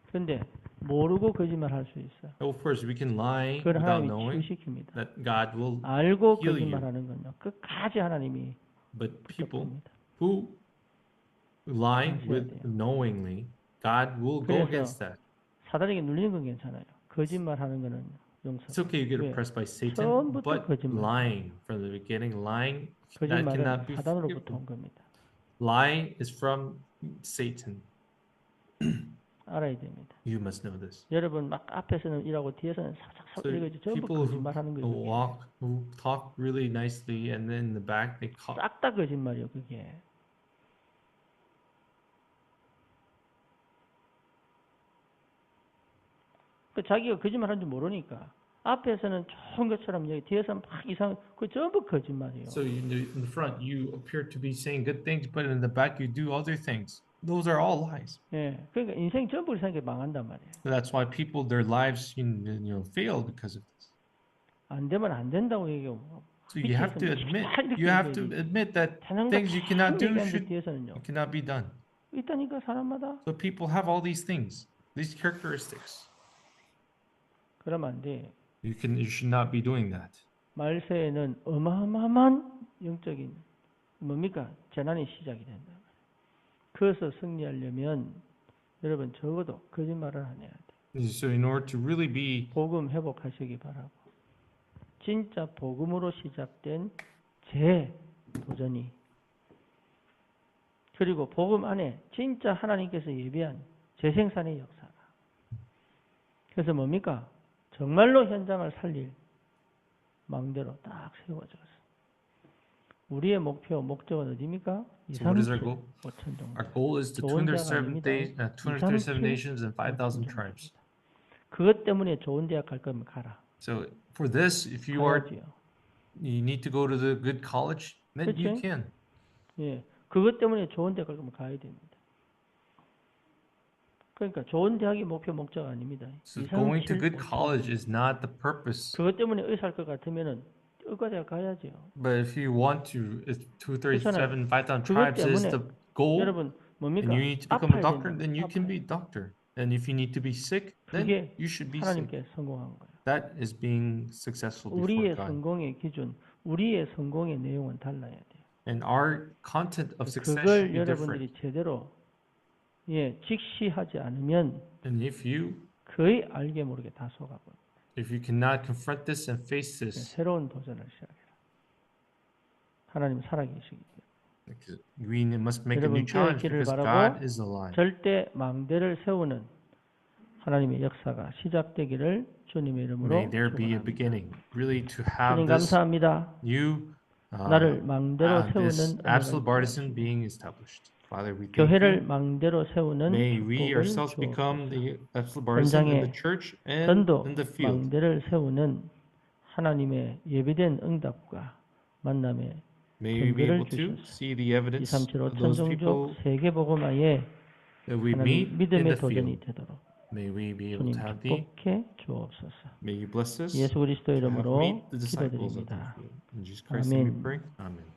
A: 그런데 모르고 거짓말 할 수 있어.
B: Of course, we can lie
A: 그걸
B: without
A: 하나님이
B: knowing
A: 치유시킵니다.
B: that God will.
A: 알고
B: heal you.
A: 거짓말하는 건요 끝까지 하나님이
B: But people
A: 붙잡습니다.
B: who lie
A: 아셔야
B: with
A: 돼요.
B: knowingly, God will go
A: 그래서
B: against that.
A: 사단에게 눌리는 건 괜찮아요. 거짓말하는 거는 용서.
B: It's okay you get
A: 왜?
B: oppressed by Satan,
A: 처음부터
B: but
A: 거짓말.
B: lying from the beginning, lying that
A: 거짓말은
B: cannot be
A: 사단으로부터 온
B: forgiven.
A: 겁니다.
B: Lie is from Satan.
A: 알아야 됩니다.
B: You must know this.
A: 여러분 막 앞에서는 일하고 뒤에서는 삭삭삭
B: So
A: 이러지 전부
B: people
A: 거짓말하는
B: who
A: 거예요.
B: walk, who talk really nicely, and then in the back they call.
A: 싹 다 거짓말이에요. 그게. 그 자기가 거짓말하는 줄 모르니까 앞에서는 좋은 것처럼 여기 뒤에서는 막 이상 그 전부 거짓말이에요.
B: So in the front, you appear to be saying good things, but in the back, you do other things. Those are all lies.
A: 예, 그러니까 인생 전부를 생각해 망한단 말이에요.
B: So that's why people, their lives, fail because of this.
A: 안 되면 안 된다고 얘기하고
B: So you have to admit, you have to admit that things you cannot do
A: 뒤에서는요.
B: cannot be done.
A: 있다니까 사람마다.
B: So people have all these things, these characteristics.
A: 그러면 안 돼.
B: You should not be doing that.
A: 말세에는 어마어마한 영적인 뭡니까? 재난이 시작이 된다. 그것을 승리하려면 여러분 적어도 거짓말을 안 해야 돼.
B: So in order to really be
A: 복음 회복하시기 바라고. 진짜 복음으로 시작된 재도전이 그리고 복음 안에 진짜 하나님께서 예비한 재생산의 역사가. 그래서 뭡니까? 정말로 현장을 살릴 망대로 딱 세워졌어. 우리의 목표, 목적은 어디입니까?
B: So what is our
A: 237,
B: goal?
A: 5천 정도.
B: Our goal is to
A: 좋은 대학
B: 237
A: 아닙니다.
B: days, 237 nations and 5,000 tribes.
A: 그것 때문에 좋은 대학 갈 거면 가라.
B: So for this, if you need to go to the good college, then you
A: 그치?
B: can.
A: 예, 그것 때문에 좋은 대학 갈 거면 가야 됩니다. 그러니까 좋은 대학이 목표 목적 아닙니다.
B: So going to good college is not the purpose.
A: 그것 때문에 의사할 것 같으면은 의과대학 가야죠.
B: But if you want to, if 237, 5,000
A: 그것
B: tribes is
A: 때문에
B: the goal,
A: 여러분 뭡니까?
B: and you need to become a
A: 아파야
B: doctor,
A: 된다.
B: then you can be
A: 아파야.
B: doctor. And if you need to be sick, then
A: 그게
B: you should be sick.
A: 하나님께 성공한 거예요.
B: That is being successful before
A: 우리의
B: God.
A: 성공의 기준, 우리의 성공의 내용은 달라야 돼요.
B: And our content of success
A: 그걸
B: should be different.
A: 여러분들이 제대로 직시하지 않으면
B: And if you
A: 거의 알게 모르게 다 속아버려요.
B: If you cannot confront this and face this,
A: 새로운 도전을 시작해라. 하나님 살아계시기 때문에.
B: we must make a
A: 여러분
B: new challenge
A: 깨어있기를
B: because
A: 바라고
B: God is alive.
A: 절대 망대를 세우는 하나님의 역사가 시작되기를 주님의 이름으로
B: May there be a
A: 축원합니다.
B: beginning, really to have
A: 주님
B: this
A: 감사합니다.
B: new,
A: 나를 망대로
B: this
A: 세우는
B: absolute
A: 은혜가
B: partisan being established. Father, we thank
A: 교회를
B: you.
A: 망대로 세우는
B: May we
A: 축복을
B: ourselves become
A: 주옵소서.
B: the absolute partisan in the church and
A: 전도
B: in the field.
A: 망대를 세우는 하나님의 예비된 응답과 만남에
B: May we be able
A: 근거를
B: to
A: 주셔서
B: see the evidence
A: 237
B: of
A: 5천
B: those
A: 종족
B: people
A: 세계복음화에
B: that we meet
A: 하나님
B: in
A: 믿음의
B: the
A: 도전이
B: field.
A: 되도록
B: May we be able
A: 주님
B: to have the,
A: 축복해 주옵소서.
B: may you bless us
A: 예수 그리스도
B: to have
A: 이름으로
B: meet the disciples of the
A: 기도드립니다.
B: field. In Jesus Christ's name we
A: 아멘.
B: pray. Amen.